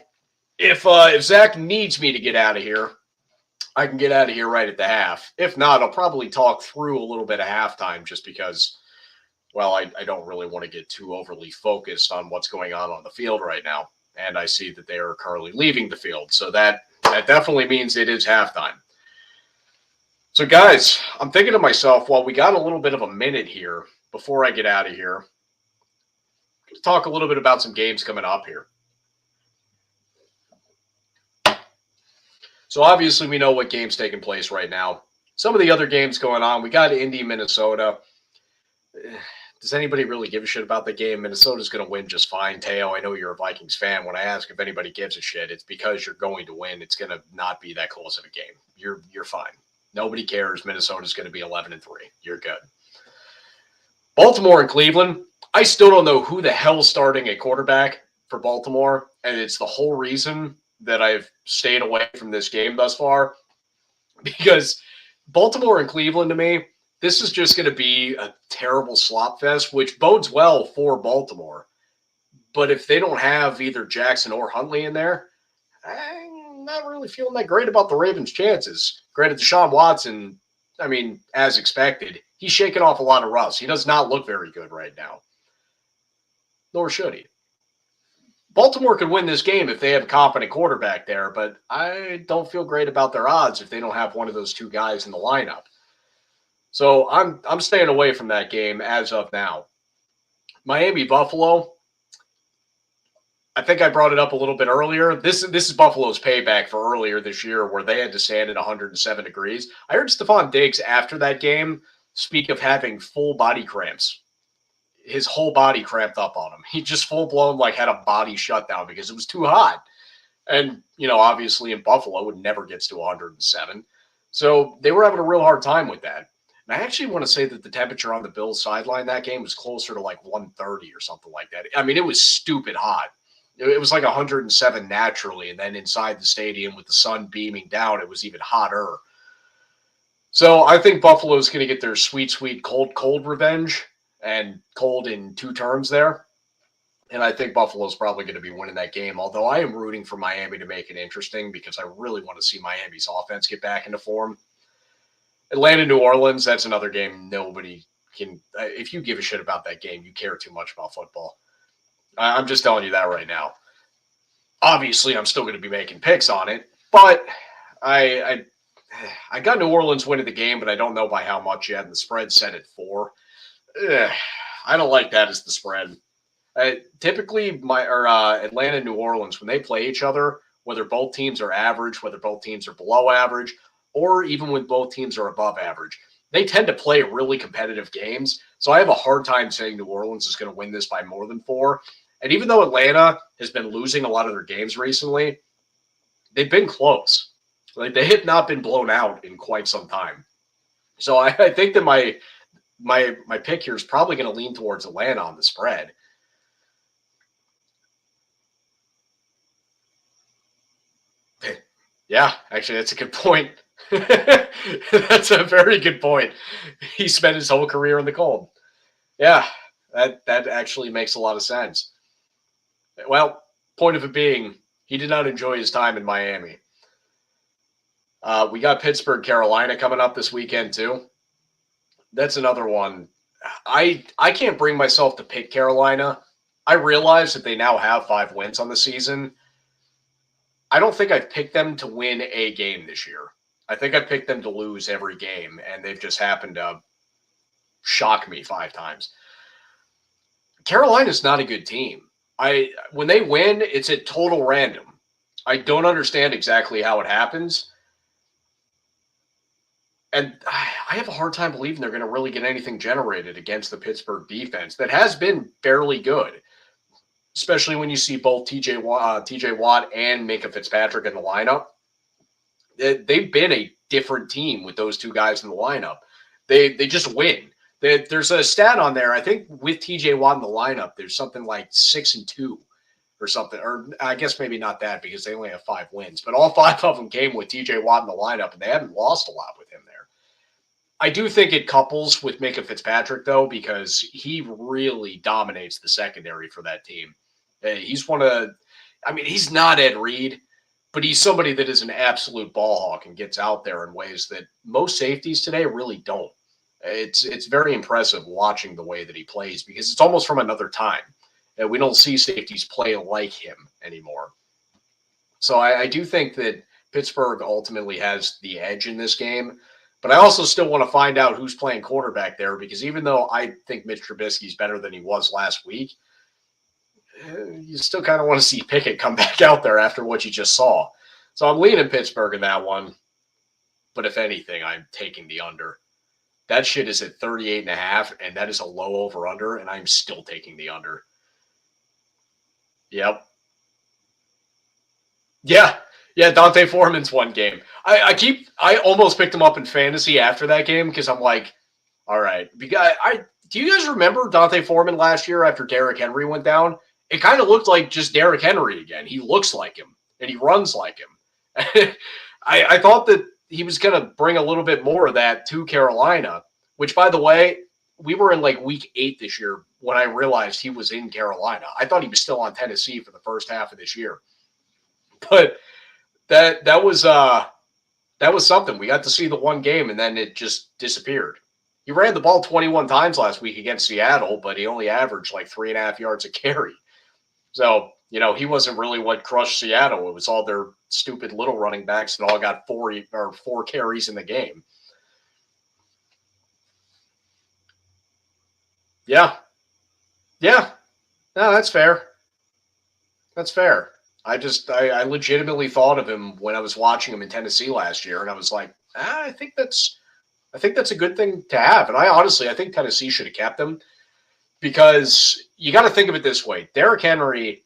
if Zach needs me to get out of here, I can get out of here right at the half. If not, I'll probably talk through a little bit of halftime just because, well, I don't really want to get too overly focused on what's going on the field right now. And I see that they are currently leaving the field. So that definitely means it is halftime. So, guys, I'm thinking to myself, well, we got a little bit of a minute here before I get out of here. Let's talk a little bit about some games coming up here. So obviously we know what game's taking place right now. Some of the other games going on, we got Indy, Minnesota. Does anybody really give a shit about the game? Minnesota's going to win just fine. Teo, I know you're a Vikings fan. When I ask if anybody gives a shit, it's because you're going to win. It's going to not be that close of a game. You're fine. Nobody cares. Minnesota's going to be 11-3. You're good. Baltimore and Cleveland. I still don't know who the hell's starting a quarterback for Baltimore, and it's the whole reason that I've stayed away from this game thus far, because Baltimore and Cleveland, to me, this is just going to be a terrible slop fest, which bodes well for Baltimore. But if they don't have either Jackson or Huntley in there, I'm not really feeling that great about the Ravens' chances. Granted, Deshaun Watson, I mean, as expected, he's shaking off a lot of rust. He does not look very good right now. Nor should he. Baltimore could win this game if they have a competent quarterback there, but I don't feel great about their odds if they don't have one of those two guys in the lineup. So I'm staying away from that game as of now. Miami Buffalo. I think I brought it up a little bit earlier. This is Buffalo's payback for earlier this year where they had to stand at 107 degrees. I heard Stephon Diggs after that game speak of having full body cramps. His whole body cramped up on him. He just full blown had a body shutdown because it was too hot. And, obviously in Buffalo it never gets to 107. So they were having a real hard time with that. And I actually want to say that the temperature on the Bills sideline that game was closer to 130 or something like that. I mean, it was stupid hot. It was 107 naturally, and then inside the stadium with the sun beaming down, it was even hotter. So I think Buffalo's going to get their sweet, sweet, cold, cold revenge, and cold in two terms there. And I think Buffalo's probably going to be winning that game, although I am rooting for Miami to make it interesting because I really want to see Miami's offense get back into form. Atlanta, New Orleans, that's another game nobody can – if you give a shit about that game, you care too much about football. I'm just telling you that right now. Obviously, I'm still going to be making picks on it, but I got New Orleans winning the game, but I don't know by how much yet, and the spread set at 4. I don't like that as the spread. Typically, Atlanta and New Orleans, when they play each other, whether both teams are average, whether both teams are below average, or even when both teams are above average, they tend to play really competitive games. So I have a hard time saying New Orleans is going to win this by more than 4. And even though Atlanta has been losing a lot of their games recently, they've been close. They have not been blown out in quite some time. So I think that my pick here is probably going to lean towards Atlanta on the spread. Yeah, actually, that's a good point. That's a very good point. He spent his whole career in the cold. Yeah, that actually makes a lot of sense. Well, point of it being, he did not enjoy his time in Miami. We got Pittsburgh, Carolina coming up this weekend too. That's another one. I can't bring myself to pick Carolina. I realize that they now have 5 wins on the season. I don't think I've picked them to win a game this year. I think I picked them to lose every game, and they've just happened to shock me 5 times. Carolina's not a good team. When they win, it's at total random. I don't understand exactly how it happens. And I have a hard time believing they're going to really get anything generated against the Pittsburgh defense that has been fairly good, especially when you see both TJ Watt and Minkah Fitzpatrick in the lineup. They've been a different team with those two guys in the lineup. They just win. There's a stat on there. I think with TJ Watt in the lineup, there's something like 6-2 or something. Or I guess maybe not that because they only have 5 wins. But all 5 of them came with TJ Watt in the lineup, and they haven't lost a lot with him there. I do think it couples with Minkah Fitzpatrick, though, because he really dominates the secondary for that team. He's he's not Ed Reed, but he's somebody that is an absolute ball hawk and gets out there in ways that most safeties today really don't. It's very impressive watching the way that he plays because it's almost from another time. And we don't see safeties play like him anymore. So I do think that Pittsburgh ultimately has the edge in this game. But I also still want to find out who's playing quarterback there because even though I think Mitch Trubisky's better than he was last week, you still kind of want to see Pickett come back out there after what you just saw. So I'm leaning Pittsburgh in that one. But if anything, I'm taking the under. That shit is at 38.5, and that is a low over-under, and I'm still taking the under. Yep. Yeah, Dante Foreman's one game. I almost picked him up in fantasy after that game because I'm like, all right. Because do you guys remember Dante Foreman last year after Derrick Henry went down? It kind of looked like just Derrick Henry again. He looks like him, and he runs like him. I thought that he was going to bring a little bit more of that to Carolina, which, by the way, we were in like week 8 this year when I realized he was in Carolina. I thought he was still on Tennessee for the first half of this year. But that was something. We got to see the one game, and then it just disappeared. He ran the ball 21 times last week against Seattle, but he only averaged like 3.5 yards a carry. So, he wasn't really what crushed Seattle. It was all their stupid little running backs that all got 4 carries in the game. Yeah. No, that's fair. That's fair. I legitimately thought of him when I was watching him in Tennessee last year, and I was like, I think that's a good thing to have. And I think Tennessee should have kept him, because you got to think of it this way. Derrick Henry,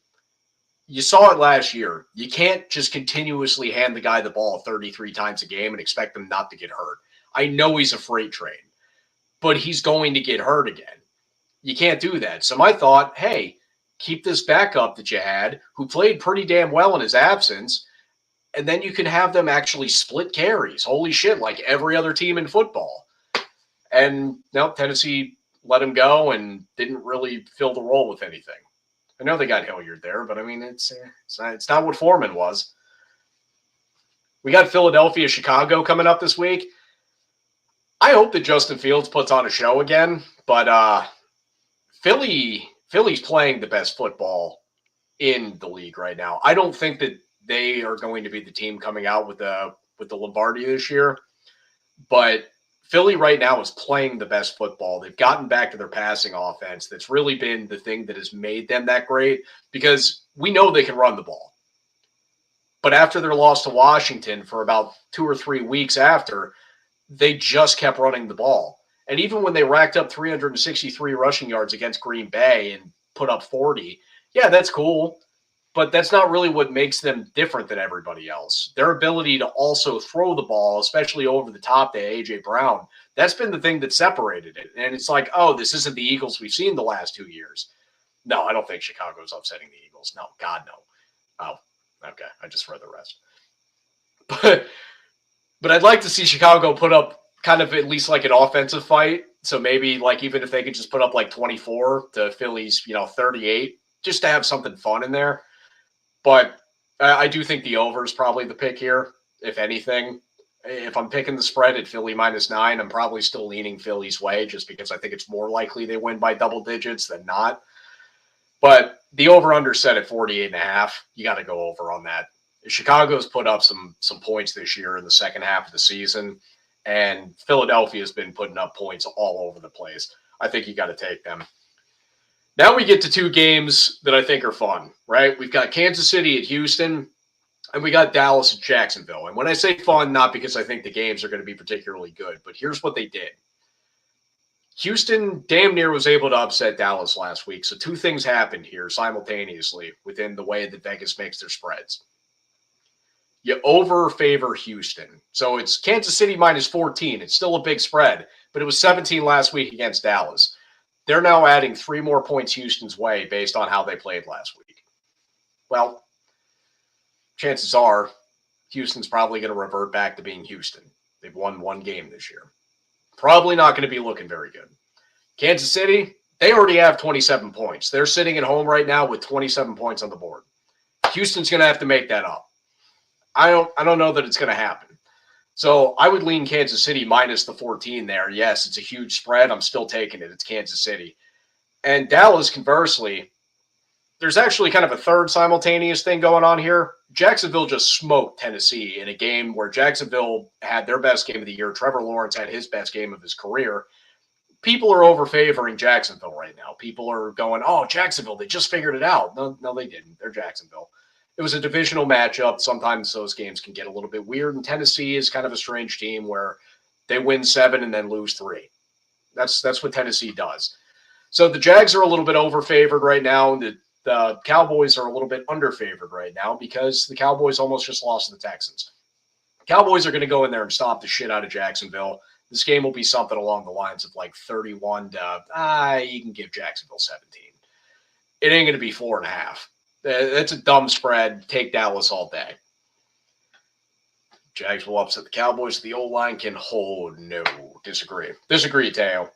you saw it last year. You can't just continuously hand the guy the ball 33 times a game and expect him not to get hurt. I know he's a freight train, but he's going to get hurt again. You can't do that. So my thought, hey, keep this backup that you had, who played pretty damn well in his absence, and then you can have them actually split carries. Holy shit, like every other team in football. And no, Tennessee let him go and didn't really fill the role with anything. I know they got Hilliard there, but I mean, it's not what Foreman was. We got Philadelphia, Chicago coming up this week. I hope that Justin Fields puts on a show again, but Philly's playing the best football in the league right now. I don't think that they are going to be the team coming out with the Lombardi this year, but Philly right now is playing the best football. They've gotten back to their passing offense. That's really been the thing that has made them that great, because we know they can run the ball. But after their loss to Washington for about 2 or 3 weeks after, they just kept running the ball. And even when they racked up 363 rushing yards against Green Bay and put up 40, yeah, that's cool. But that's not really what makes them different than everybody else. Their ability to also throw the ball, especially over the top to A.J. Brown, that's been the thing that separated it. And it's like, oh, this isn't the Eagles we've seen the last 2 years. No, I don't think Chicago's upsetting the Eagles. No, God, no. Oh, okay. I just read the rest. But I'd like to see Chicago put up kind of at least like an offensive fight. So maybe like even if they could just put up like 24 to Philly's, 38, just to have something fun in there. But I do think the over is probably the pick here, if anything. If I'm picking the spread at Philly -9, I'm probably still leaning Philly's way, just because I think it's more likely they win by double digits than not. But the over-under set at 48.5, you got to go over on that. Chicago's put up some points this year in the second half of the season, and Philadelphia's been putting up points all over the place. I think you got to take them. Now we get to 2 games that I think are fun, right? We've got Kansas City at Houston, and we got Dallas at Jacksonville. And when I say fun, not because I think the games are going to be particularly good, but here's what they did. Houston damn near was able to upset Dallas last week. So 2 things happened here simultaneously within the way that Vegas makes their spreads. You over-favor Houston. So it's Kansas City -14. It's still a big spread, but it was 17 last week against Dallas. They're now adding 3 more points Houston's way based on how they played last week. Well, chances are Houston's probably going to revert back to being Houston. They've won 1 game this year. Probably not going to be looking very good. Kansas City, they already have 27 points. They're sitting at home right now with 27 points on the board. Houston's going to have to make that up. I don't know that it's going to happen. So I would lean Kansas City minus the 14 there. Yes, it's a huge spread. I'm still taking it. It's Kansas City. And Dallas, conversely, there's actually kind of a third simultaneous thing going on here. Jacksonville just smoked Tennessee in a game where Jacksonville had their best game of the year. Trevor Lawrence had his best game of his career. People are over-favoring Jacksonville right now. People are going, oh, Jacksonville, they just figured it out. No, they didn't. They're Jacksonville. It was a divisional matchup. Sometimes those games can get a little bit weird, and Tennessee is kind of a strange team where they win 7 and then lose 3. That's what Tennessee does. So the Jags are a little bit over-favored right now. The Cowboys are a little bit under-favored right now because the Cowboys almost just lost to the Texans. Cowboys are going to go in there and stop the shit out of Jacksonville. This game will be something along the lines of like 31 to, you can give Jacksonville 17. It ain't going to be 4.5. That's a dumb spread. Take Dallas all day. Jags will upset the Cowboys. The O-line can hold. No, disagree. Disagree, Teo.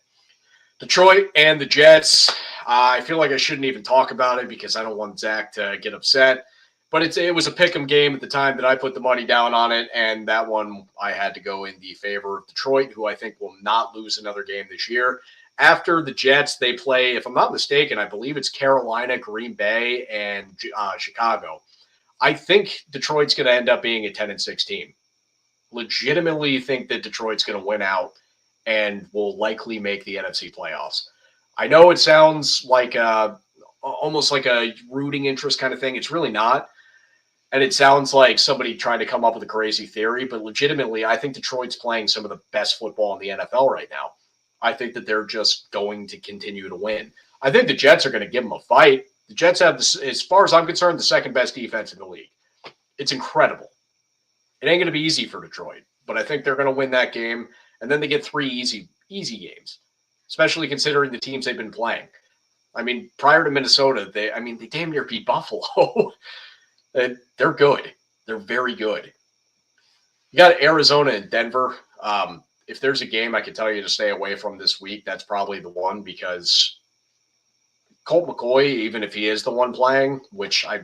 Detroit and the Jets. I feel like I shouldn't even talk about it because I don't want Zach to get upset. But it was a pick'em game at the time that I put the money down on it, and that one I had to go in the favor of Detroit, who I think will not lose another game this year. After the Jets, they play, if I'm not mistaken, I believe it's Carolina, Green Bay, and Chicago. I think Detroit's going to end up being a 10-6 team. Legitimately think that Detroit's going to win out and will likely make the NFC playoffs. I know it sounds like almost like a rooting interest kind of thing. It's really not. And it sounds like somebody trying to come up with a crazy theory, but legitimately, I think Detroit's playing some of the best football in the NFL right now. I think that they're just going to continue to win. I think the Jets are going to give them a fight. The Jets have, as far as I'm concerned, the second best defense in the league. It's incredible. It ain't going to be easy for Detroit, but I think they're going to win that game. And then they get 3 easy games, especially considering the teams they've been playing. I mean, prior to Minnesota, they damn near beat Buffalo. They're good. They're very good. You got Arizona and Denver. If there's a game I can tell you to stay away from this week, that's probably the one, because Colt McCoy, even if he is the one playing, which I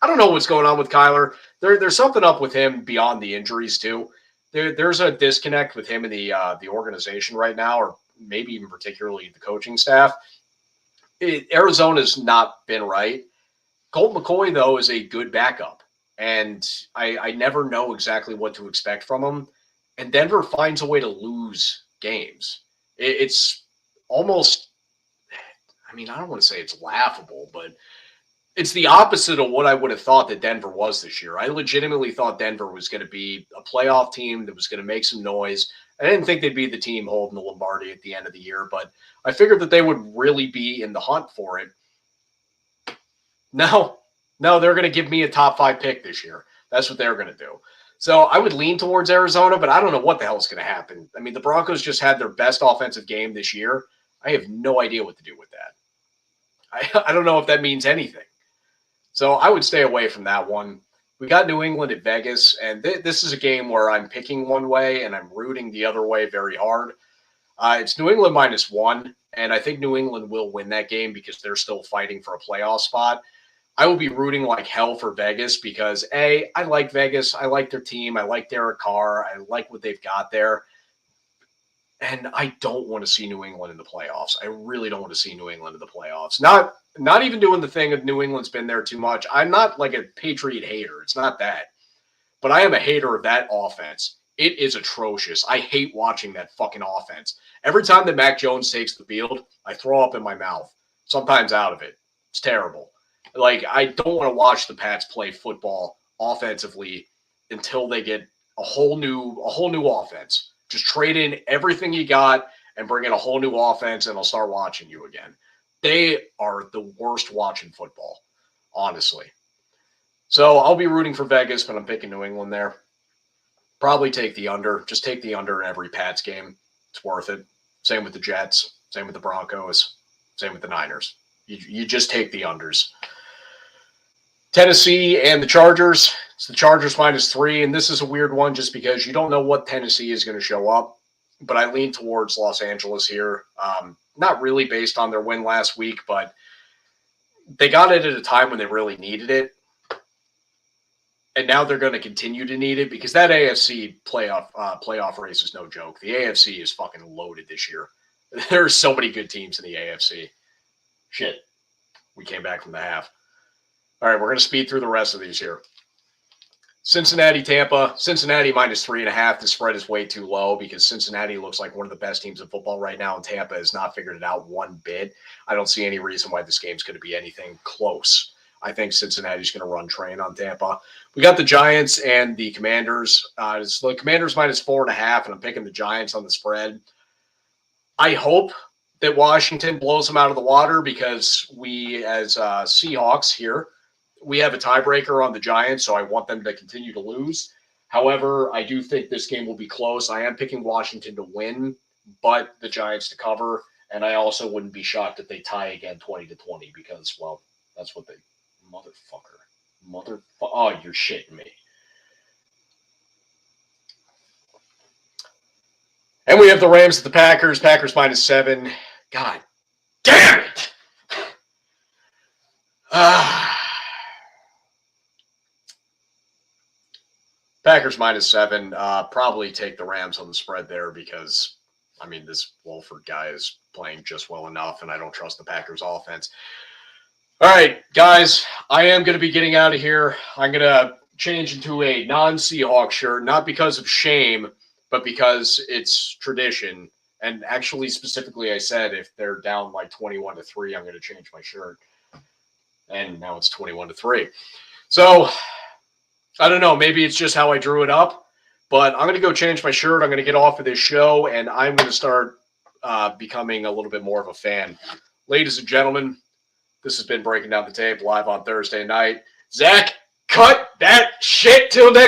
don't know what's going on with Kyler. There's something up with him beyond the injuries too. There's a disconnect with him and the organization right now, or maybe even particularly the coaching staff. Arizona's not been right. Colt McCoy, though, is a good backup, and I never know exactly what to expect from him. And Denver finds a way to lose games. It's almost, I don't want to say it's laughable, but it's the opposite of what I would have thought that Denver was this year. I legitimately thought Denver was going to be a playoff team that was going to make some noise. I didn't think they'd be the team holding the Lombardi at the end of the year, but I figured that they would really be in the hunt for it. No, they're going to give me a top 5 pick this year. That's what they're going to do. So I would lean towards Arizona, but I don't know what the hell is going to happen. I mean, the Broncos just had their best offensive game this year. I have no idea what to do with that. I don't know if that means anything. So I would stay away from that one. We got New England at Vegas, and this is a game where I'm picking one way and I'm rooting the other way very hard. It's New England -1, and I think New England will win that game because they're still fighting for a playoff spot. I will be rooting like hell for Vegas because, A, I like Vegas. I like their team. I like Derek Carr. I like what they've got there. And I don't want to see New England in the playoffs. I really don't want to see New England in the playoffs. Not even doing the thing of New England's been there too much. I'm not like a Patriot hater. It's not that. But I am a hater of that offense. It is atrocious. I hate watching that fucking offense. Every time that Mac Jones takes the field, I throw up in my mouth. Sometimes out of it. It's terrible. Like, I don't want to watch the Pats play football offensively until they get a whole new offense. Just trade in everything you got and bring in a whole new offense, and I'll start watching you again. They are the worst watching football, honestly. So I'll be rooting for Vegas, but I'm picking New England there. Probably take the under. Just take the under in every Pats game. It's worth it. Same with the Jets. Same with the Broncos. Same with the Niners. You just take the unders. Tennessee and the Chargers. It's the Chargers -3, and this is a weird one just because you don't know what Tennessee is going to show up, but I lean towards Los Angeles here. Not really based on their win last week, but they got it at a time when they really needed it, and now they're going to continue to need it because that AFC playoff race is no joke. The AFC is fucking loaded this year. There are so many good teams in the AFC. Shit. We came back from the half. All right, we're going to speed through the rest of these here. Cincinnati, Tampa. Cincinnati -3.5. The spread is way too low because Cincinnati looks like one of the best teams in football right now, and Tampa has not figured it out one bit. I don't see any reason why this game's going to be anything close. I think Cincinnati's going to run train on Tampa. We got the Giants and the Commanders. It's the Commanders -4.5, and I'm picking the Giants on the spread. I hope that Washington blows them out of the water because we, as Seahawks here, we have a tiebreaker on the Giants, so I want them to continue to lose. However, I do think this game will be close. I am picking Washington to win, but the Giants to cover. And I also wouldn't be shocked if they tie again 20-20 because, well, that's what they motherfucker. Oh, you're shitting me. And we have the Rams at the Packers. Packers -7. God damn it! Packers -7. Probably take the Rams on the spread there because, I mean, this Wolford guy is playing just well enough, and I don't trust the Packers offense. All right, guys, I am going to be getting out of here. I'm going to change into a non-Seahawks shirt, not because of shame, but because it's tradition. And actually, specifically, I said if they're down like 21-3, I'm going to change my shirt. And now it's 21-3. So, I don't know. Maybe it's just how I drew it up. But I'm going to go change my shirt. I'm going to get off of this show, and I'm going to start becoming a little bit more of a fan. Ladies and gentlemen, this has been Breaking Down the Tape live on Thursday night. Zach, cut that shit till next